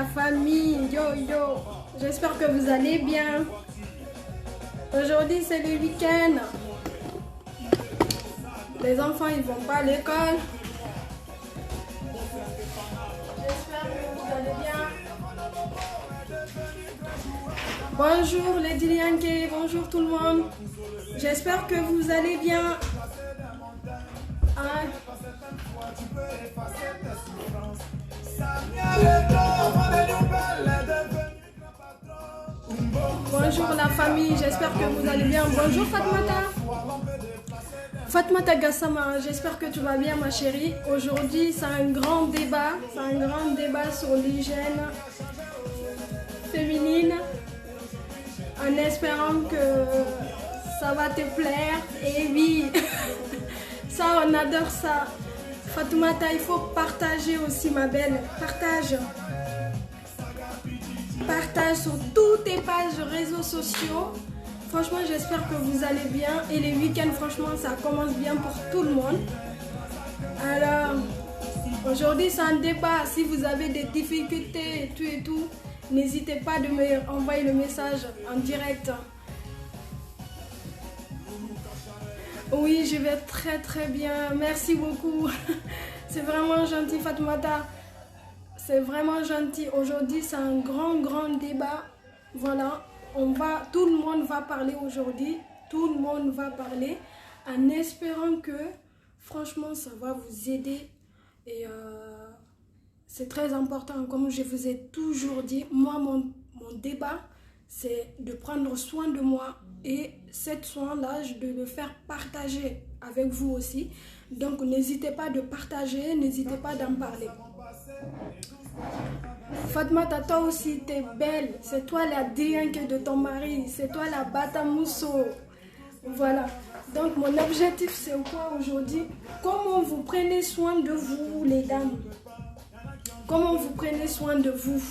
la famille, yo yo, j'espère que vous allez bien. Aujourd'hui c'est le week-end. Les enfants ils vont pas à l'école. J'espère que vous allez bien. Bonjour Lady Lianke, bonjour tout le monde. J'espère que vous allez bien. Hein? Bonjour la famille, j'espère que vous allez bien. Bonjour Fatmata. Fatmata Gassama, j'espère que tu vas bien ma chérie. Aujourd'hui c'est un grand débat, sur l'hygiène féminine. En espérant que ça va te plaire. Et oui, ça on adore ça. Fatoumata, il faut partager aussi ma belle. Partage sur toutes tes pages réseaux sociaux. Franchement j'espère que vous allez bien. Et les week-ends franchement ça commence bien pour tout le monde. Alors aujourd'hui c'est un débat. Si vous avez des difficultés et tout, n'hésitez pas de me envoyer le message en direct. Oui, je vais très bien. Merci beaucoup. C'est vraiment gentil, Fatoumata. C'est vraiment gentil. Aujourd'hui, c'est un grand débat. Voilà, tout le monde va parler aujourd'hui. Tout le monde va parler en espérant que, franchement, ça va vous aider. Et c'est très important. Comme je vous ai toujours dit, moi, mon débat, c'est de prendre soin de moi. Et cette soin-là, de le faire partager avec vous aussi. Donc, n'hésitez pas de partager, n'hésitez pas d'en parler. Fatmata, toi aussi, t'es belle. C'est toi la Dianke de ton mari. C'est toi la Batamousso. Voilà. Donc, mon objectif, c'est quoi aujourd'hui? Comment vous prenez soin de vous, les dames? Comment vous prenez soin de vous?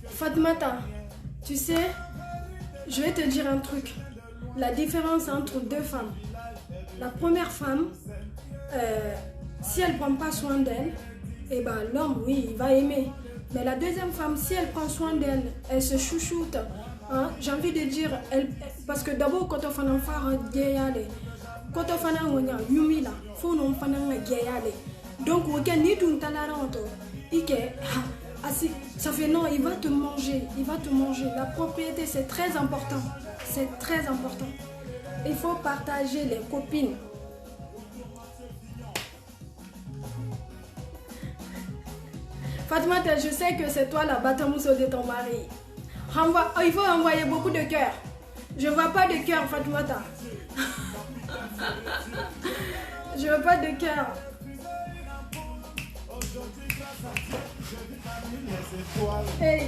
Fatmata, tu sais... Je vais te dire un truc. La différence entre deux femmes. La première femme, si elle ne prend pas soin d'elle, eh ben, l'homme, oui, il va aimer. Mais la deuxième femme, si elle prend soin d'elle, elle se chouchoute. Hein, j'ai envie de dire, parce que d'abord, quand on fait un enfant, quand on fait un enfant, il faut un enfant. Donc, ni tout ça fait non, il va te manger, La propriété, c'est très important. C'est très important. Il faut partager les copines. Fatmata, je sais que c'est toi la batamousso de ton mari. Il faut envoyer beaucoup de cœur. Je vois pas de cœur, Fatmata. Je veux pas de cœur. Hey.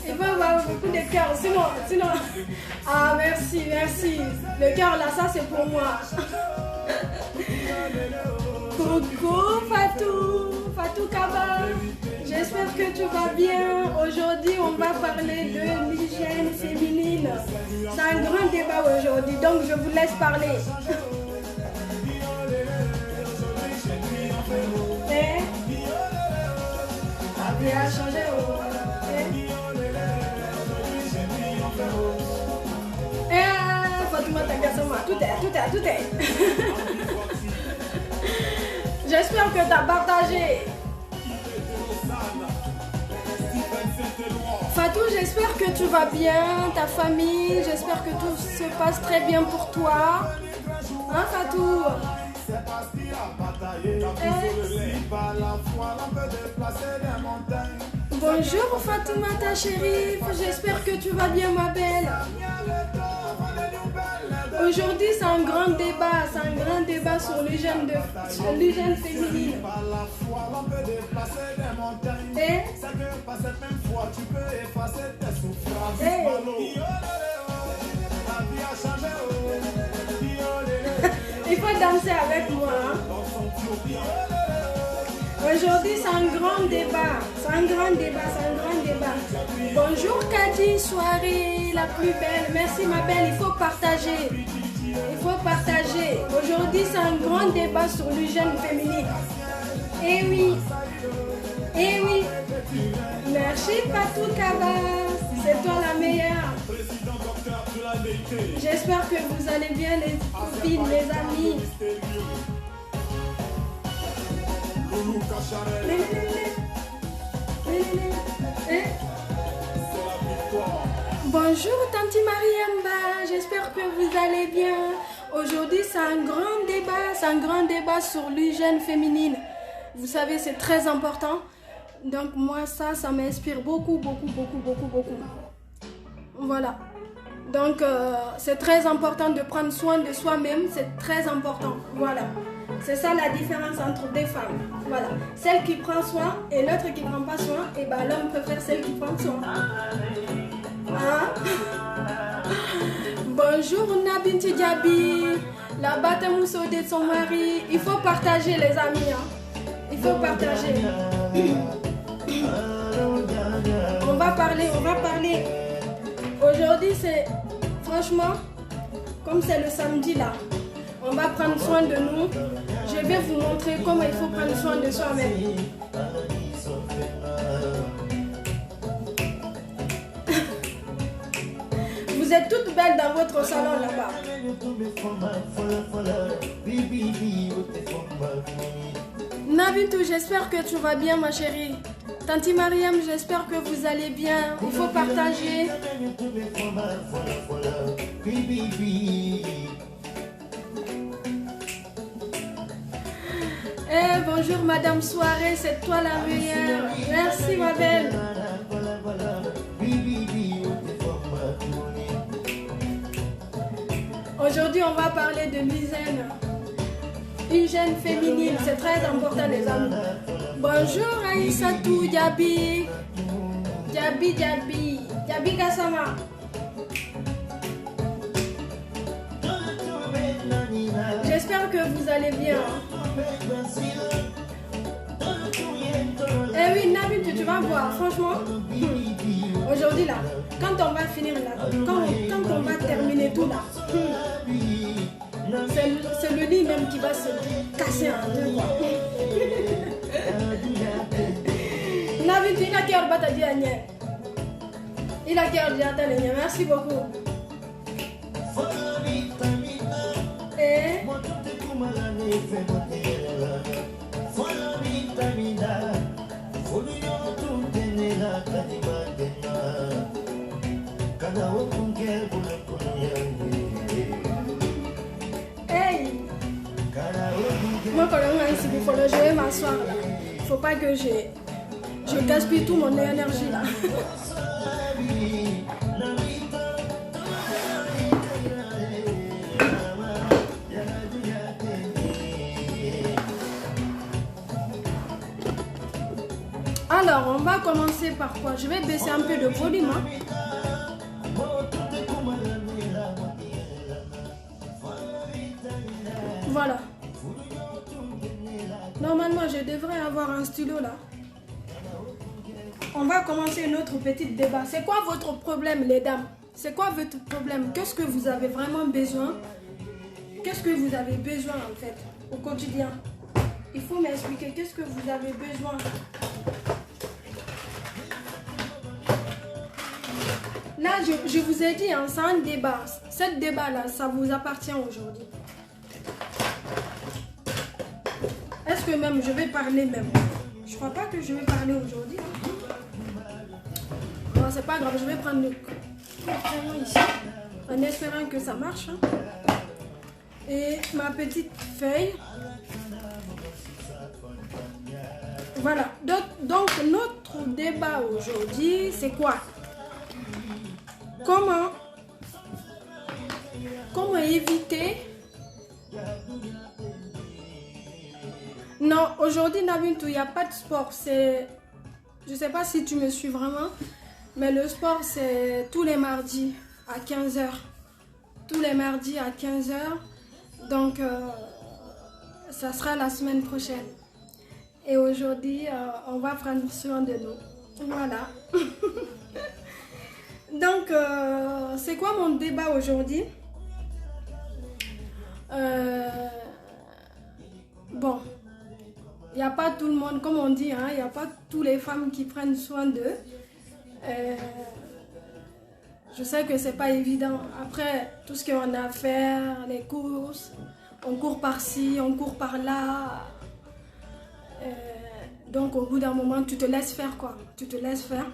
Il faut avoir beaucoup de cœur, sinon... Ah, merci. Le cœur là, ça c'est pour moi. Coucou Fatou Kaba. J'espère que tu vas bien. Aujourd'hui, on va parler de l'hygiène féminine. C'est un grand débat aujourd'hui, donc je vous laisse parler. A changé Fatoumata Gassama, tout est. J'espère que tu as partagé. Fatou, j'espère que tu vas bien, ta famille, j'espère que tout se passe très bien pour toi. Hein Fatou? Bonjour Fatoumata chérie, j'espère que tu vas bien ma belle. Aujourd'hui c'est un grand débat sur l'hygiène féminine. Et il faut danser avec moi. Hein? Aujourd'hui, c'est un grand débat. Bonjour Kadi, soirée la plus belle. Merci ma belle, il faut partager. Aujourd'hui, c'est un grand débat sur l'hygiène féminine. Eh oui. Eh oui. Merci Fatou Kabas. C'est toi la meilleure. J'espère que vous allez bien les copines, les amis. Bonjour Tanti Mariamba, j'espère que vous allez bien. Aujourd'hui c'est un grand débat sur l'hygiène féminine. Vous savez, c'est très important. Donc moi ça m'inspire beaucoup. Voilà. Donc c'est très important de prendre soin de soi-même, c'est très important. Voilà. C'est ça la différence entre des femmes. Voilà. Celle qui prend soin et l'autre qui ne prend pas soin, et ben l'homme préfère celle qui prend soin. Hein? Bonjour Nabinti Diaby, la batamousso de son mari. Il faut partager les amis. Hein? Il faut partager. On va parler. Aujourd'hui c'est, franchement, comme c'est le samedi là, on va prendre soin de nous. Je vais vous montrer comment il faut prendre soin de soi-même. Vous êtes toutes belles dans votre salon là-bas. Nabitou, j'espère que tu vas bien ma chérie. Tanti Mariam, j'espère que vous allez bien. Il faut partager. Eh, bonjour Madame Soirée, c'est toi la meilleure. Merci ma belle. Aujourd'hui, on va parler de l'hygiène. Hygiène féminine, c'est très important les amis. Bonjour Aïssatou Diaby. Diaby Gassama. J'espère que vous allez bien. Eh oui, Nabi, tu vas voir, franchement. Aujourd'hui là, quand on va finir là, quand on va terminer tout là, c'est le lit même qui va se casser en deux. Nabi, il a cœur battu à Nier. Il a cœur battu à Nier. Merci beaucoup. Et hey, moi quand je vais m'asseoir là, faut pas que je gaspille tout mon énergie là. Alors, on va commencer par quoi? Je vais baisser un peu de volume. Hein. Voilà. Normalement, je devrais avoir un stylo là. On va commencer notre petit débat. C'est quoi votre problème, les dames? C'est quoi votre problème? Qu'est-ce que vous avez vraiment besoin? Qu'est-ce que vous avez besoin en fait au quotidien? Il faut m'expliquer qu'est-ce que vous avez besoin. Là, je vous ai dit, hein, c'est un débat. Ce débat-là, ça vous appartient aujourd'hui. Est-ce que même je vais parler même? Je crois pas que je vais parler aujourd'hui. Bon, c'est pas grave, je vais prendre le crayon ici. En espérant que ça marche. Hein. Et ma petite feuille. Voilà. Donc, notre débat aujourd'hui, c'est quoi? Comment éviter? Non, aujourd'hui, Nabintou, il n'y a pas de sport. Je ne sais pas si tu me suis vraiment, mais le sport, c'est tous les mardis à 15 h. Tous les mardis à 15 h. Donc, ça sera la semaine prochaine. Et aujourd'hui, on va prendre soin de nous. Voilà. Donc, c'est quoi mon débat aujourd'hui? Bon, Il n'y a pas tout le monde, comme on dit, hein, il n'y a pas toutes les femmes qui prennent soin d'eux. Je sais que c'est pas évident. Après, tout ce qu'on a à faire, les courses, on court par-ci, on court par-là. Donc au bout d'un moment, tu te laisses faire quoi. Tu te laisses faire.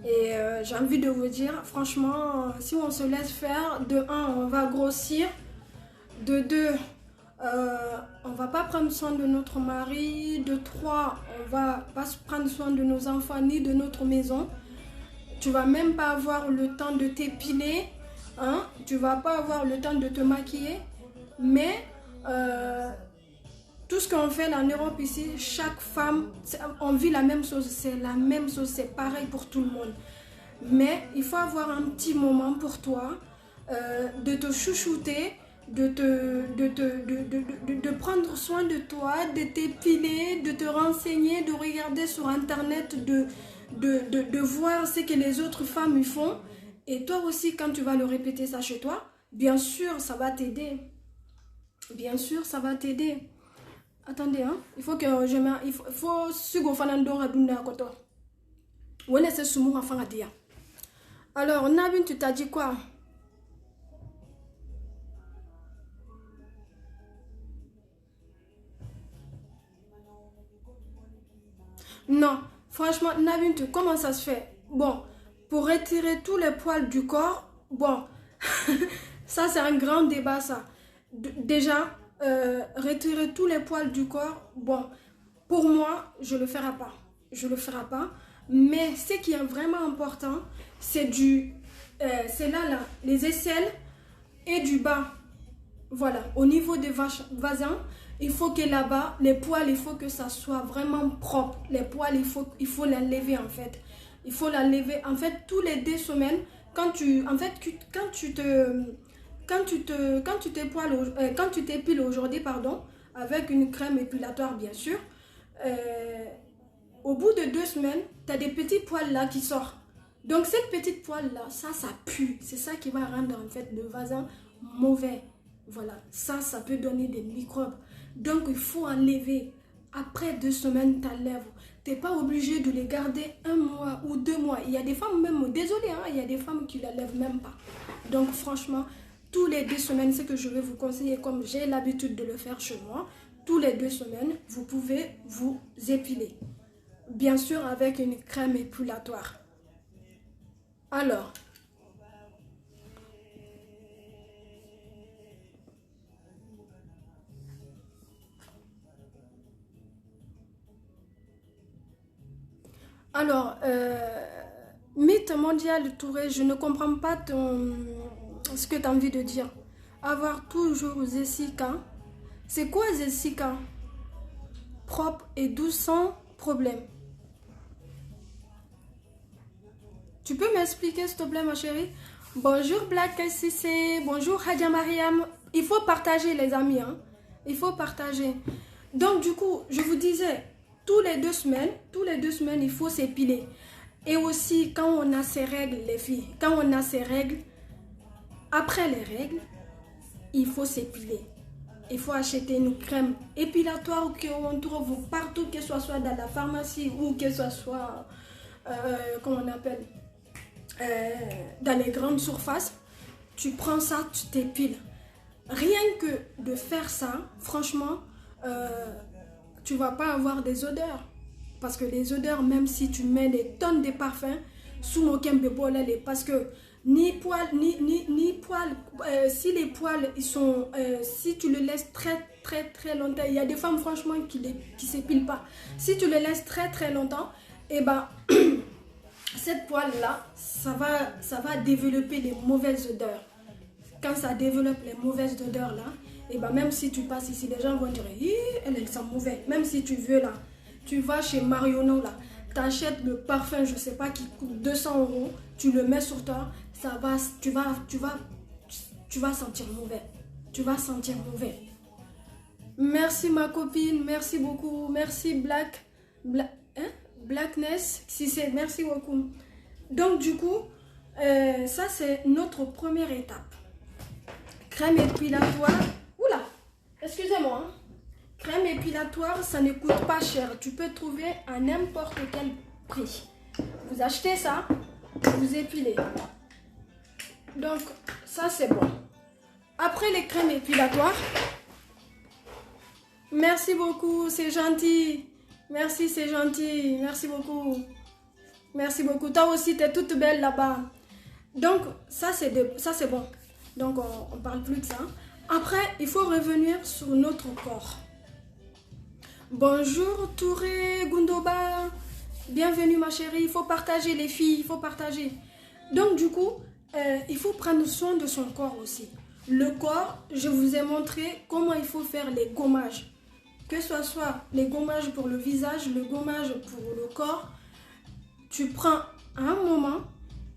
Et j'ai envie de vous dire, franchement, si on se laisse faire, de 1, on va grossir. De 2, on va pas prendre soin de notre mari. De 3, on va pas prendre soin de nos enfants ni de notre maison. Tu vas même pas avoir le temps de t'épiler, hein? Tu vas pas avoir le temps de te maquiller. Mais tout ce qu'on fait en Europe ici, chaque femme, on vit la même chose. C'est la même chose, c'est pareil pour tout le monde. Mais il faut avoir un petit moment pour toi, de te chouchouter, de prendre soin de toi, de t'épiler, de te renseigner, de regarder sur internet, de voir ce que les autres femmes y font. Et toi aussi, quand tu vas le répéter ça chez toi, bien sûr, ça va t'aider. Bien sûr, ça va t'aider. Attendez, hein? Il faut que je me... Il faut... Alors, Nabin, tu t'as dit quoi? Non, franchement, Nabin, comment ça se fait? Bon, pour retirer tous les poils du corps, bon, ça c'est un grand débat ça. Déjà, retirer tous les poils du corps, bon, pour moi, je le ferai pas. Je le ferai pas. Mais ce qui est vraiment important, c'est là, les aisselles et du bas. Voilà, au niveau des vasins, il faut que là-bas, les poils, il faut que ça soit vraiment propre. Les poils, il faut la lever en fait. Il faut la lever en fait tous les 2 semaines. Quand tu t'épiles aujourd'hui, pardon, avec une crème épilatoire bien sûr, au bout de 2 semaines, tu as des petits poils là qui sortent. Donc cette petite poil là, ça pue. C'est ça qui va rendre en fait le vasin mauvais. Voilà, ça peut donner des microbes. Donc il faut enlever. Après 2 semaines, tu enlèves. Tu n'es pas obligé de les garder 1 mois ou 2 mois. Il y a des femmes même, désolé, hein, il y a des femmes qui ne la lèvent même pas. Donc franchement, tous les 2 semaines, ce que je vais vous conseiller, comme j'ai l'habitude de le faire chez moi, tous les 2 semaines, vous pouvez vous épiler. Bien sûr, avec une crème épilatoire. Alors, mythe mondial Touré, je ne comprends pas ce que tu as envie de dire. Avoir toujours Jessica. C'est quoi Jessica? Propre et douce sans problème. Tu peux m'expliquer s'il te plaît ma chérie? Bonjour Black Sissé, bonjour Hadja Mariam. Il faut partager les amis, hein? Il faut partager. Donc du coup, je vous disais, tous les 2 semaines, il faut s'épiler. Et aussi, quand on a ses règles, les filles, quand on a ses règles, après les règles, il faut s'épiler. Il faut acheter une crème épilatoire qu'on trouve partout, que ce soit dans la pharmacie ou que ce soit, comment on appelle, dans les grandes surfaces. Tu prends ça, tu t'épiles. Rien que de faire ça, franchement, tu vas pas avoir des odeurs. Parce que les odeurs, même si tu mets des tonnes de parfums, sous mon parce que ni poils, si les poils, ils sont, si tu le laisses très longtemps, il y a des femmes franchement qui s'épilent pas. Si tu le laisses très longtemps, et ben, cette poil là, ça va développer des mauvaises odeurs. Quand ça développe les mauvaises odeurs là, et ben même si tu passes ici, les gens vont dire, elle sent mauvais. Même si tu veux là, tu vas chez Marionneau là, tu achètes le parfum, je sais pas, qui coûte 200 €, tu le mets sur toi, tu vas sentir mauvais. Tu vas sentir mauvais. Merci ma copine, merci beaucoup, merci Blackness, si c'est, merci beaucoup. Donc du coup, ça c'est notre première étape. Crème épilatoire, oula, excusez-moi, hein. crème épilatoire, ça ne coûte pas cher. Tu peux trouver à n'importe quel prix. Vous achetez ça, vous épilez. Donc, ça c'est bon. Après les crèmes épilatoires, merci beaucoup, c'est gentil. Merci, c'est gentil. Merci beaucoup. Merci beaucoup. Toi aussi, tu es toute belle là-bas. Donc, ça c'est bon. Donc, on ne parle plus de ça. Après, il faut revenir sur notre corps. Bonjour Touré, Gundoba. Bienvenue ma chérie. Il faut partager les filles, il faut partager. Donc, du coup, il faut prendre soin de son corps aussi. Le corps, je vous ai montré comment il faut faire les gommages. Que ce soit les gommages pour le visage, le gommage pour le corps. Tu prends un moment,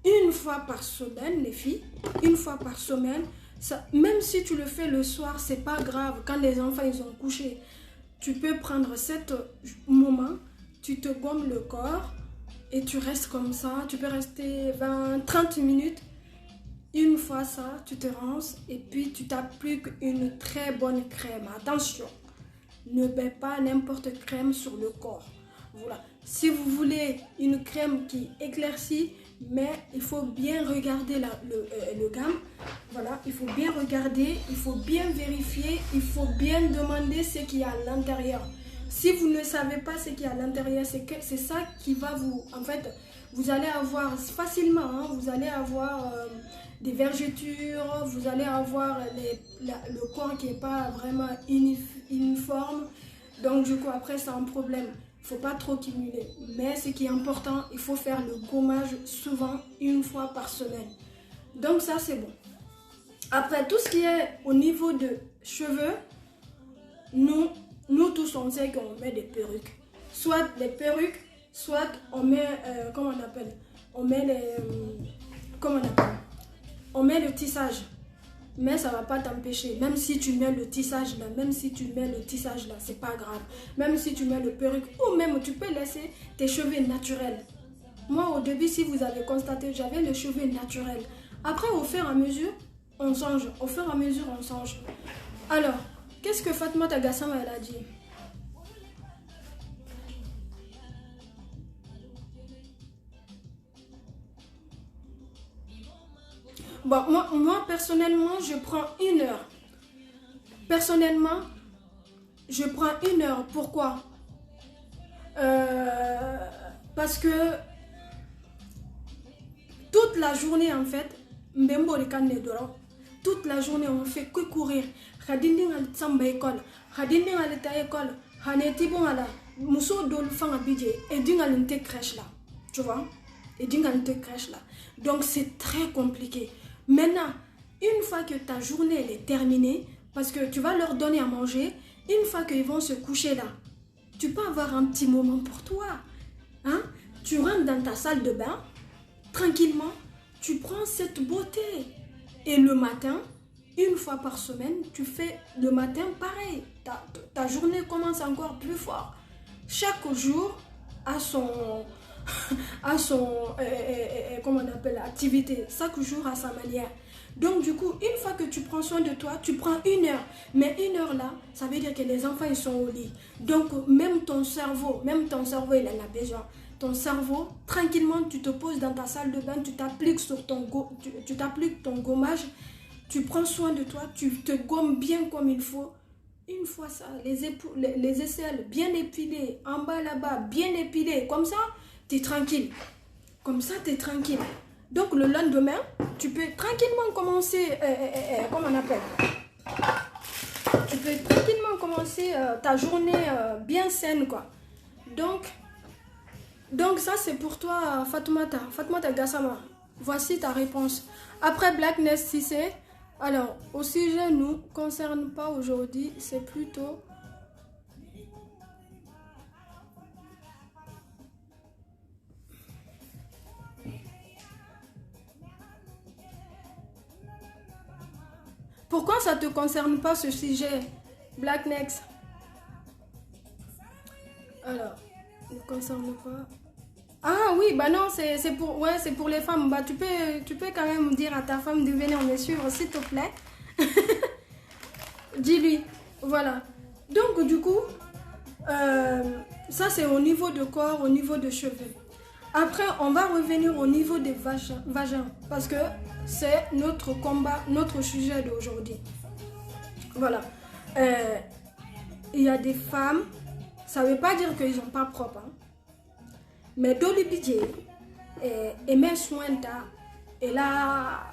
une fois par semaine, les filles, une fois par semaine. Ça, même si tu le fais le soir, c'est pas grave. Quand les enfants ils ont couché, tu peux prendre cet moment, tu te gommes le corps et tu restes comme ça. Tu peux rester 20-30 minutes. Une fois ça, tu te rinces et puis tu t'appliques une très bonne crème. Attention, ne mets pas n'importe quelle crème sur le corps. Voilà. Si vous voulez une crème qui éclaircit, mais il faut bien regarder le gamme. Voilà, il faut bien regarder, il faut bien vérifier, il faut bien demander ce qu'il y a à l'intérieur. Si vous ne savez pas ce qu'il y a à l'intérieur, c'est ça qui va vous... En fait, vous allez avoir facilement, hein, vous allez avoir des vergetures, vous allez avoir le corps qui n'est pas vraiment uniforme. Donc du coup, après, c'est un problème. Il ne faut pas trop cumuler. Mais ce qui est important, il faut faire le gommage souvent, une fois par semaine. Donc ça, c'est bon. Après, tout ce qui est au niveau de cheveux, nous tous, on sait qu'on met des perruques. Soit des perruques, soit on met, comment on appelle? On met comment on appelle? On met le tissage. Mais ça ne va pas t'empêcher. Même si tu mets le tissage là, c'est pas grave. Même si tu mets le perruque, ou même tu peux laisser tes cheveux naturels. Moi, au début, si vous avez constaté, j'avais les cheveux naturels. Après, au fur et à mesure, on change. Au fur et à mesure, on change. Alors, qu'est-ce que Fatoumata Gassama, elle a dit? Bon, moi, personnellement, je prends 1 heure. Personnellement, je prends 1 heure. Pourquoi? Parce que toute la journée, en fait, toute la journée, on fait que courir. Tu vois? Et crèche là. Donc, c'est très compliqué. Maintenant, une fois que ta journée elle est terminée, parce que tu vas leur donner à manger, une fois qu'ils vont se coucher là, tu peux avoir un petit moment pour toi. Hein? Tu rentres dans ta salle de bain, tranquillement, tu prends cette beauté. Et le matin, une fois par semaine, tu fais le matin pareil. Ta journée commence encore plus fort. Chaque jour a son... comment on appelle, activité. Chaque jour à sa manière. Donc du coup, une fois que tu prends soin de toi, tu prends 1 heure. Mais 1 heure là, ça veut dire que les enfants ils sont au lit. Donc même ton cerveau il en a besoin. Ton cerveau, tranquillement, tu te poses dans ta salle de bain, tu t'appliques sur tu t'appliques ton gommage, tu prends soin de toi, tu te gommes bien comme il faut. Une fois ça, les aisselles bien épilées, en bas là-bas, bien épilées, comme ça, tu es tranquille. Comme ça, tu es tranquille. Donc, le lendemain, tu peux tranquillement commencer, comment on appelle? Tu peux tranquillement commencer ta journée bien saine, quoi. Donc ça, c'est pour toi, Fatoumata Gassama. Voici ta réponse. Après Blackness Cissé, alors, au sujet ne nous concerne pas aujourd'hui, c'est plutôt... Pourquoi ça ne te concerne pas ce sujet, Blacknex? Alors, ne concerne pas... Ah oui, bah non, c'est pour les femmes. Bah tu peux quand même dire à ta femme de venir me suivre, s'il te plaît. Dis-lui, voilà. Donc du coup, ça c'est au niveau de corps, au niveau de cheveux. Après, on va revenir au niveau des vagins parce que c'est notre combat, notre sujet d'aujourd'hui. Voilà. Il y a des femmes, ça ne veut pas dire qu'ils sont pas propres, hein. Mais dans le budget, et mes soins, et là,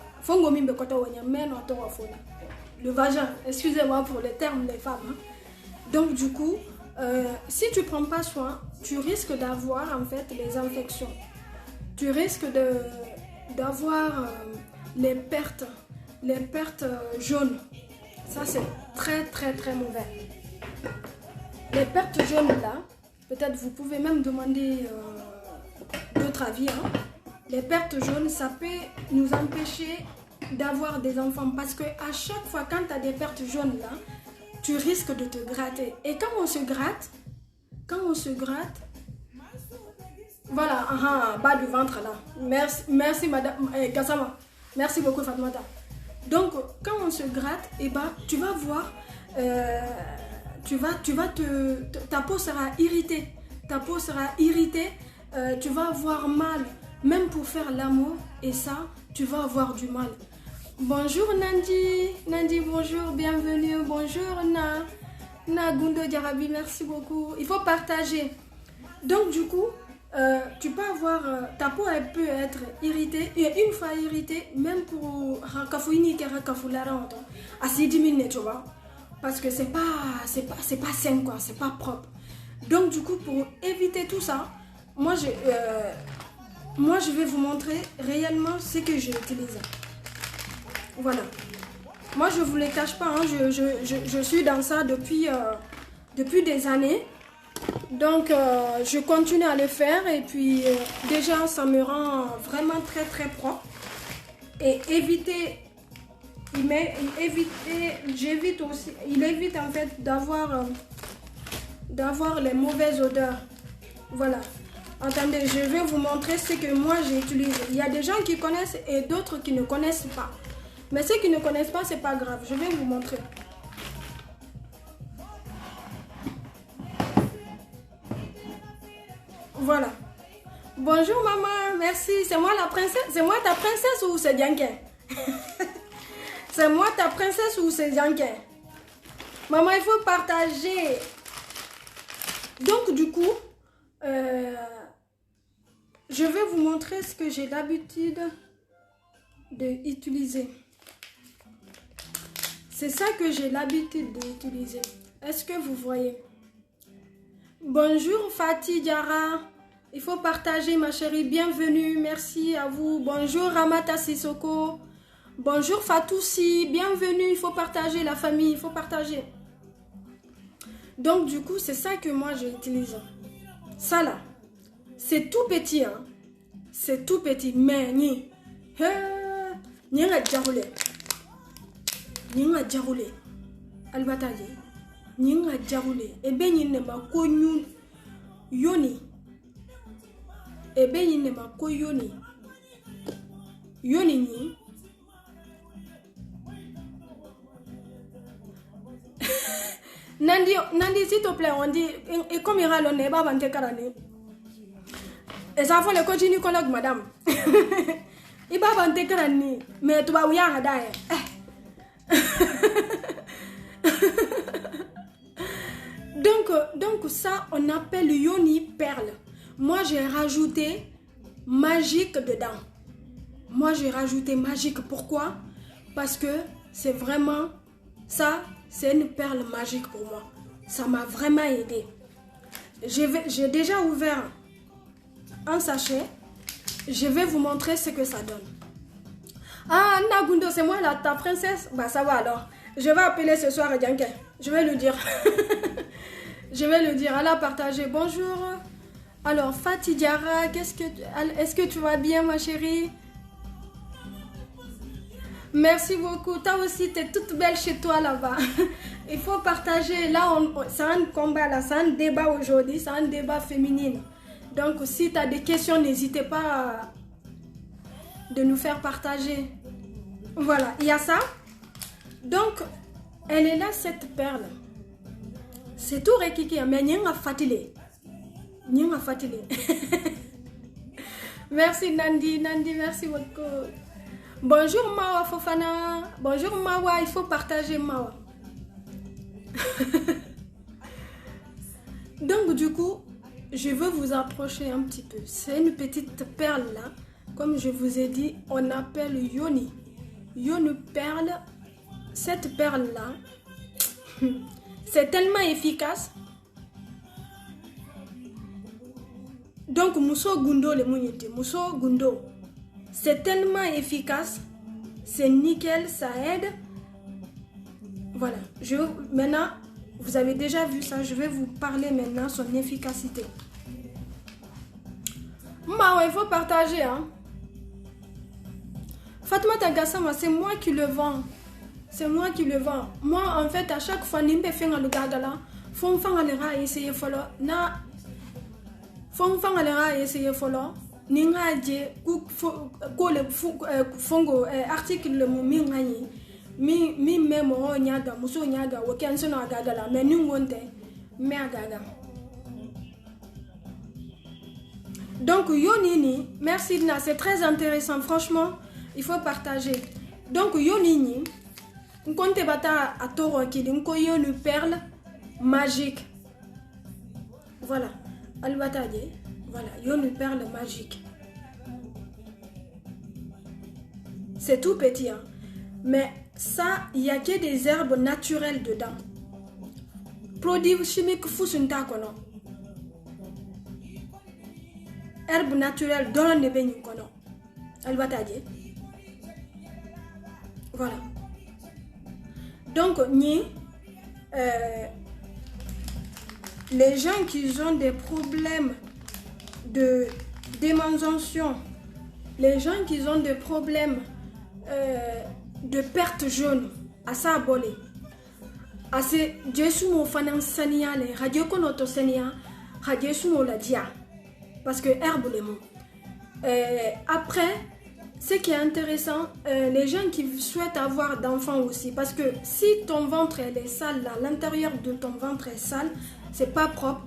le vagin, excusez-moi pour les termes des femmes. Hein. Donc du coup, si tu ne prends pas soin, tu risques d'avoir en fait les infections. Tu risques d'avoir les pertes jaunes. Ça c'est très très très mauvais. Les pertes jaunes là, peut-être vous pouvez même demander d'autres avis. Hein. Les pertes jaunes, ça peut nous empêcher d'avoir des enfants parce que à chaque fois quand tu as des pertes jaunes là, tu risques de te gratter. Et quand on se gratte, voilà, bas du ventre là. Merci madame Gassama. Merci beaucoup Fatmata. Donc quand on se gratte, et ben tu vas voir, ta peau sera irritée. Tu vas avoir mal, même pour faire l'amour, et ça, tu vas avoir du mal. Bonjour Nandi, bonjour, bienvenue, bonjour Na Gundo Diarabi, merci beaucoup. Il faut partager. Donc du coup, tu peux avoir, ta peau elle peut être irritée, et une fois irritée, même pour Rakafouini qui Rakafoulara, à 10 minutes, tu vois. Parce que c'est pas sain quoi, c'est pas propre. Donc du coup, pour éviter tout ça, moi je vais vous montrer réellement ce que j'ai utilisé. Voilà. Moi je vous le cache pas, hein, je suis dans ça depuis des années. Donc je continue à le faire et puis déjà ça me rend vraiment très très propre. Et il évite en fait d'avoir les mauvaises odeurs. Voilà. Attendez, je vais vous montrer ce que moi j'ai utilisé. Il y a des gens qui connaissent et d'autres qui ne connaissent pas. Mais ceux qui ne connaissent pas, c'est pas grave. Je vais vous montrer. Voilà. Bonjour maman, merci. C'est moi la princesse. C'est moi ta princesse ou c'est Dianke? C'est moi ta princesse ou c'est Dianke? Maman, il faut partager. Donc du coup, je vais vous montrer ce que j'ai l'habitude d'utiliser. C'est ça que j'ai l'habitude d'utiliser. Est-ce que vous voyez? Bonjour Fatih Diara. Il faut partager ma chérie. Bienvenue. Merci à vous. Bonjour Ramata Sissoko. Bonjour Fatoussi. Bienvenue. Il faut partager la famille. Il faut partager. Donc du coup, c'est ça que moi j'utilise. Ça là. C'est tout petit. Hein. C'est tout petit. Mais ni. Ni nga jaroulé. Ni nga jaroulé. Albataje. Ni nga jaroulé. Et ben ni ne ma ko yoni. Et ben ni ne ma ko yoni. Yoni ni. Nandi, s'il te plaît, on dit, et comme il y aura le nez, et ça faut le coach gynécologue, madame. Il va vanter Karani, mais tu vas où y a Donc ça, on appelle yoni perle. Moi, j'ai rajouté magique dedans. Moi, j'ai rajouté magique. Pourquoi? Parce que c'est vraiment ça. C'est une perle magique pour moi. Ça m'a vraiment aidé. J'ai déjà ouvert un sachet. Je vais vous montrer ce que ça donne. Ah, Nagundo, c'est moi là, ta princesse. Bah ça va alors. Je vais appeler ce soir Dianke. Je vais lui dire. Je vais lui dire. Elle a partagé. Bonjour. Alors, Fatih Diara, est-ce que tu vas bien ma chérie? Merci beaucoup. Toi aussi, tu es toute belle chez toi là-bas. Il faut partager. Là, c'est un combat, là, c'est un débat aujourd'hui. C'est un débat féminin. Donc, si tu as des questions, n'hésitez pas de nous faire partager. Voilà, il y a ça. Donc, elle est là, cette perle. C'est tout rekiki, mais n'y a fatigué. N'y a fatigué. Merci Nandi, merci beaucoup. Bonjour Mawa Fofana. Bonjour Mawa, il faut partager Mawa. Donc du coup, je veux vous approcher un petit peu. C'est une petite perle là. Comme je vous ai dit, on appelle Yoni. Yoni perle. Cette perle là, c'est tellement efficace. Donc Mousso Gundo le Mouniete, Mousso Gundo. C'est tellement efficace. C'est nickel, ça aide. Voilà. Maintenant, vous avez déjà vu ça. Je vais vous parler maintenant de son efficacité. Il faut partager. Hein? Fatma Tagassama, c'est moi qui le vends. C'est moi qui le vends. Moi, en fait, à chaque fois, je fais le gagala. Faut me essayer follow. Na. Faut me essayer follow. Ninga je ko le fongo article le mi ngani mi memo nyaga muso nyaga wokenso na gagala mais ni ngonte me agaga. Donc Yonini, merci Dina, c'est très intéressant franchement, il faut partager. Donc Yonini, on compte bata à toro qui dit ko une perle magique. Voilà, albatade. Voilà, une perle magique. C'est tout petit, hein? Mais ça, il n'y a que des herbes naturelles dedans. Produits chimiques, fousunta kono. Herbes naturelles, donne les beignes kono. Elle va t'aider. Voilà. Donc, les gens qui ont des problèmes de démangeation, les gens qui ont des problèmes de perte jaune, à ça abolé. À ce Jésus mon fanan sania les radio konoto sania, radio sumo la dia, parce que herbe les mots. Après, ce qui est intéressant, les gens qui souhaitent avoir d'enfants aussi, parce que si ton ventre est sale, là, l'intérieur de ton ventre est sale, c'est pas propre.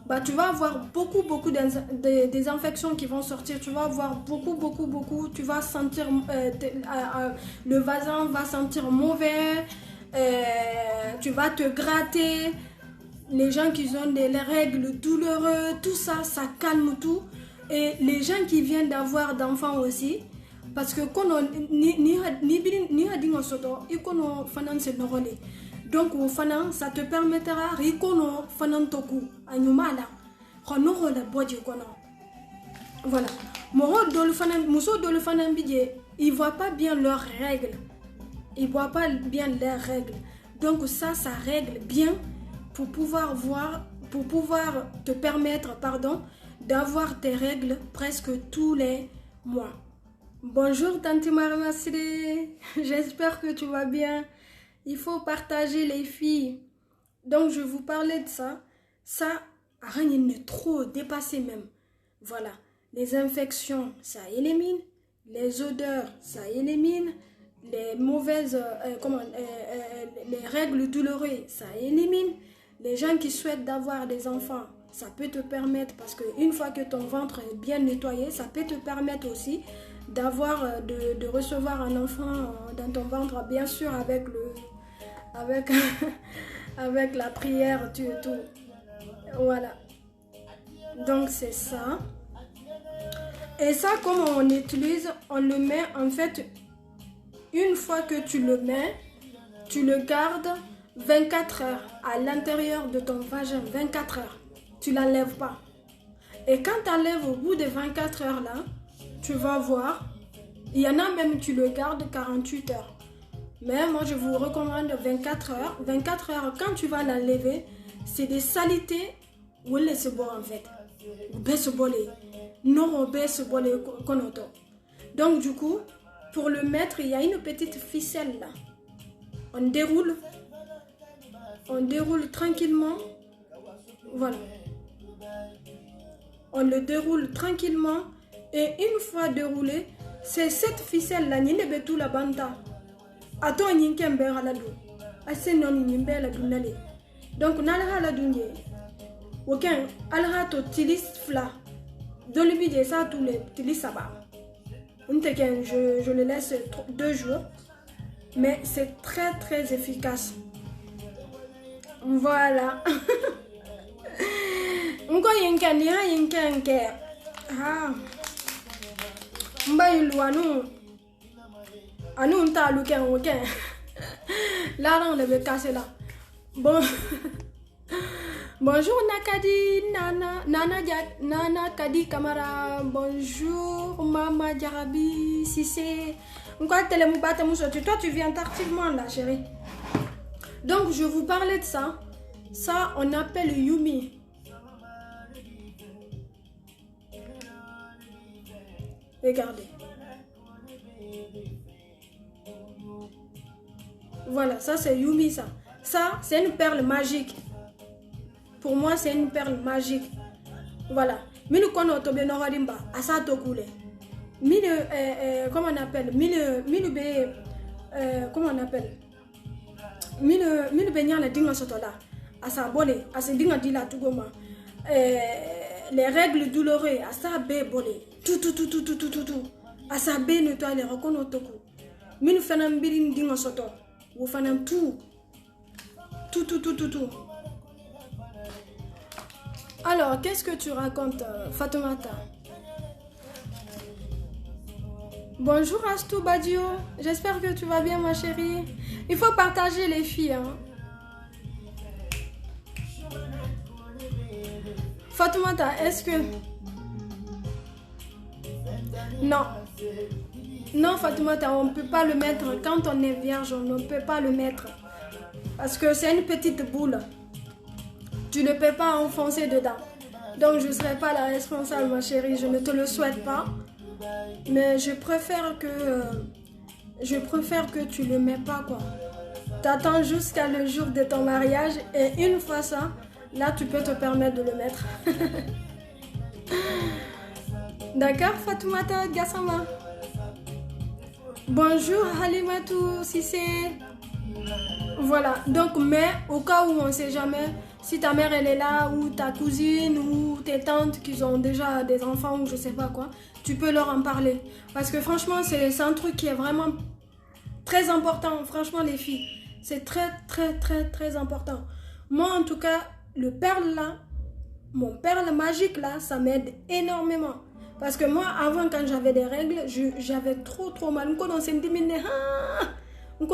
Bah, tu vas avoir beaucoup des infections qui vont sortir, tu vas avoir beaucoup, tu vas sentir, le vagin va sentir mauvais, tu vas te gratter, les gens qui ont des règles douloureuses, tout ça, ça calme tout, et les gens qui viennent d'avoir d'enfants aussi, parce que quand on donc au fanan ça te permettra rikono fanan toku anyumala khono la boji kono. Voilà, moro do le fanan muso do le fanan bidje, ils voient pas bien leurs règles, ils voient pas bien leurs règles, donc ça règle bien pour pouvoir te permettre d'avoir tes règles presque tous les mois. Bonjour Tante Marmasri, j'espère que tu vas bien. Il faut partager les filles. Donc je vous parlais de ça. Ça, rien n'est trop dépassé même. Voilà. Les infections, ça élimine. Les odeurs, ça élimine. Les mauvaises, les règles douloureuses, ça élimine. Les gens qui souhaitent d'avoir des enfants, ça peut te permettre, parce qu'une fois que ton ventre est bien nettoyé, ça peut te permettre aussi d'avoir, de recevoir un enfant dans ton ventre, bien sûr avec la prière, tout. Voilà. Donc c'est ça. Et ça, comme on utilise, on le met en fait, une fois que tu le mets, tu le gardes 24 heures à l'intérieur de ton vagin, 24 heures. Tu ne l'enlèves pas. Et quand tu enlèves au bout de 24 heures là, tu vas voir, il y en a même, tu le gardes 48 heures. Mais moi, je vous recommande 24 heures. 24 heures, quand tu vas l'enlever, c'est des saletés. Où est ce bon en fait? Donc, du coup, pour le mettre, il y a une petite ficelle là. On déroule tranquillement. Voilà. On le déroule tranquillement. Et une fois déroulé, c'est cette ficelle là, n'y a tout la banda. Attends, n'y a pas de Donc, nalha la dunye. Ok, alha to tilis fla. Dans le budget, ça, tous les tilis sabah. Je le laisse 2 jours. Mais c'est très très efficace. Voilà. Encore yenkan ya yenkan ke. Ah. Mbayilu anu nta luken weekend. Là on le casser là. Bon. Bonjour Nakadi Nana Kadi Kamara. Bonjour Mama Diarabi Sissé. Toi tu viens tardivement là chérie. Donc je vous parlais de ça. Ça on appelle Yumi. Regardez. Voilà, ça c'est Yumi ça. Ça c'est une perle magique. Pour moi c'est une perle magique. Voilà. Minu kono tobe no harimba asa to kule. Minu comment on appelle? Comment on appelle? Minu be nyala dinga sotola. Asa bolé, asa dinga dila tugoma. Les règles douloureuses, asa be bolé. Tout. Asa be nettoie les rekono toku. Minu fanam birin dinga soto. Ou fanam tout. Alors, qu'est-ce que tu racontes, Fatoumata? Bonjour Astou Badio, j'espère que tu vas bien ma chérie. Il faut partager les filles. Hein. Fatoumata, est-ce que... Non Fatoumata, on ne peut pas le mettre. Quand on est vierge, on ne peut pas le mettre. Parce que c'est une petite boule. Tu ne peux pas enfoncer dedans. Donc je ne serai pas la responsable ma chérie, je ne te le souhaite pas. Mais je préfère que tu le mets pas quoi. T'attends jusqu'à le jour de ton mariage et une fois ça, là tu peux te permettre de le mettre. D'accord Fatoumata Gassama. Bonjour Halimatou Sissé. Voilà, donc mais au cas où on ne sait jamais, si ta mère elle est là ou ta cousine ou tes tantes qui ont déjà des enfants ou je sais pas quoi, tu peux leur en parler. Parce que franchement c'est un truc qui est vraiment très important, franchement les filles. C'est très important. Moi en tout cas, le perle là, mon perle magique là, ça m'aide énormément. Parce que moi avant quand j'avais des règles, j'avais trop mal. Donc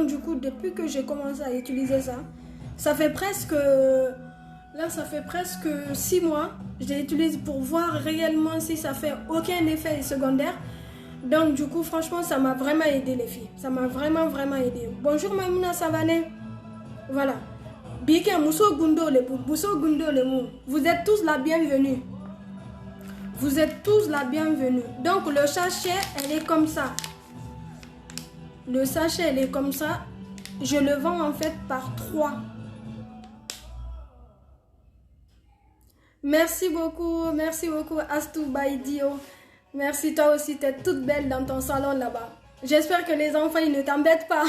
du coup, depuis que j'ai commencé à utiliser ça, ça fait presque 6 mois. Je l'utilise pour voir réellement si ça fait aucun effet secondaire. Donc du coup, franchement, ça m'a vraiment aidé les filles. Ça m'a vraiment aidé. Bonjour Maimouna Savané. Voilà. Vous êtes tous la bienvenue. Vous êtes tous la bienvenue. Donc le sachet, elle est comme ça. Le sachet, elle est comme ça. Je le vends en fait par 3. Merci beaucoup Astou Baidio. Merci toi aussi, tu es toute belle dans ton salon là-bas. J'espère que les enfants, ils ne t'embêtent pas.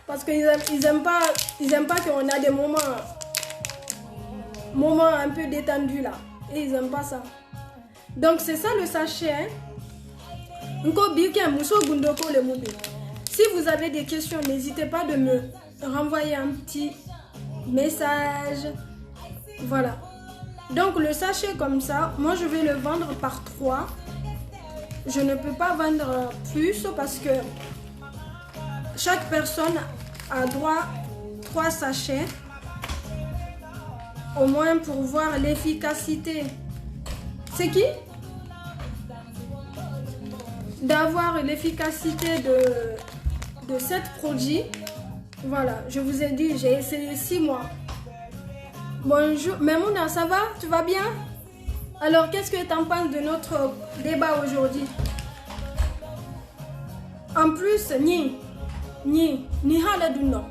Parce qu'ils aiment pas qu'on a des moments un peu détendus là. Et ils n'aiment pas ça. Donc c'est ça le sachet. Hein? Si vous avez des questions, n'hésitez pas de me renvoyer un petit message. Voilà. Donc le sachet comme ça, moi je vais le vendre par 3. Je ne peux pas vendre plus parce que chaque personne a droit 3 sachets. Au moins pour voir l'efficacité. C'est qui? D'avoir l'efficacité de 7 produits. Voilà, je vous ai dit, j'ai essayé 6 mois. Bonjour, Maimouna, ça va? Tu vas bien? Alors, qu'est-ce que tu en penses de notre débat aujourd'hui? En plus, ni haladou, non.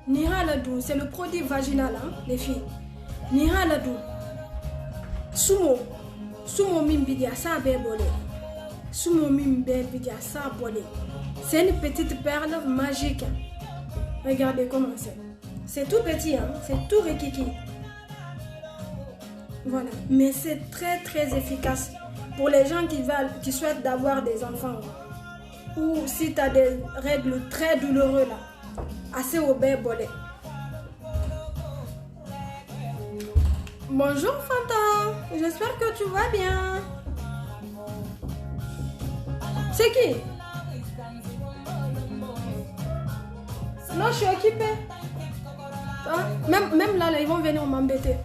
Ni haladou, c'est le produit vaginal, hein, les filles. Ni haladou. Sumo mimbidia sa bébole. Sumo mimbidia sa bole. C'est une petite perle magique. Regardez comment c'est. C'est tout petit, hein? C'est tout rikiki. Voilà, mais c'est très très efficace pour les gens qui souhaitent d'avoir des enfants. Ou si tu as des règles très douloureuses là, assez au bolé. Bonjour Fanta, j'espère que tu vas bien. C'est qui? Non, je suis occupée. Hein? Même là, ils vont venir m'embêter.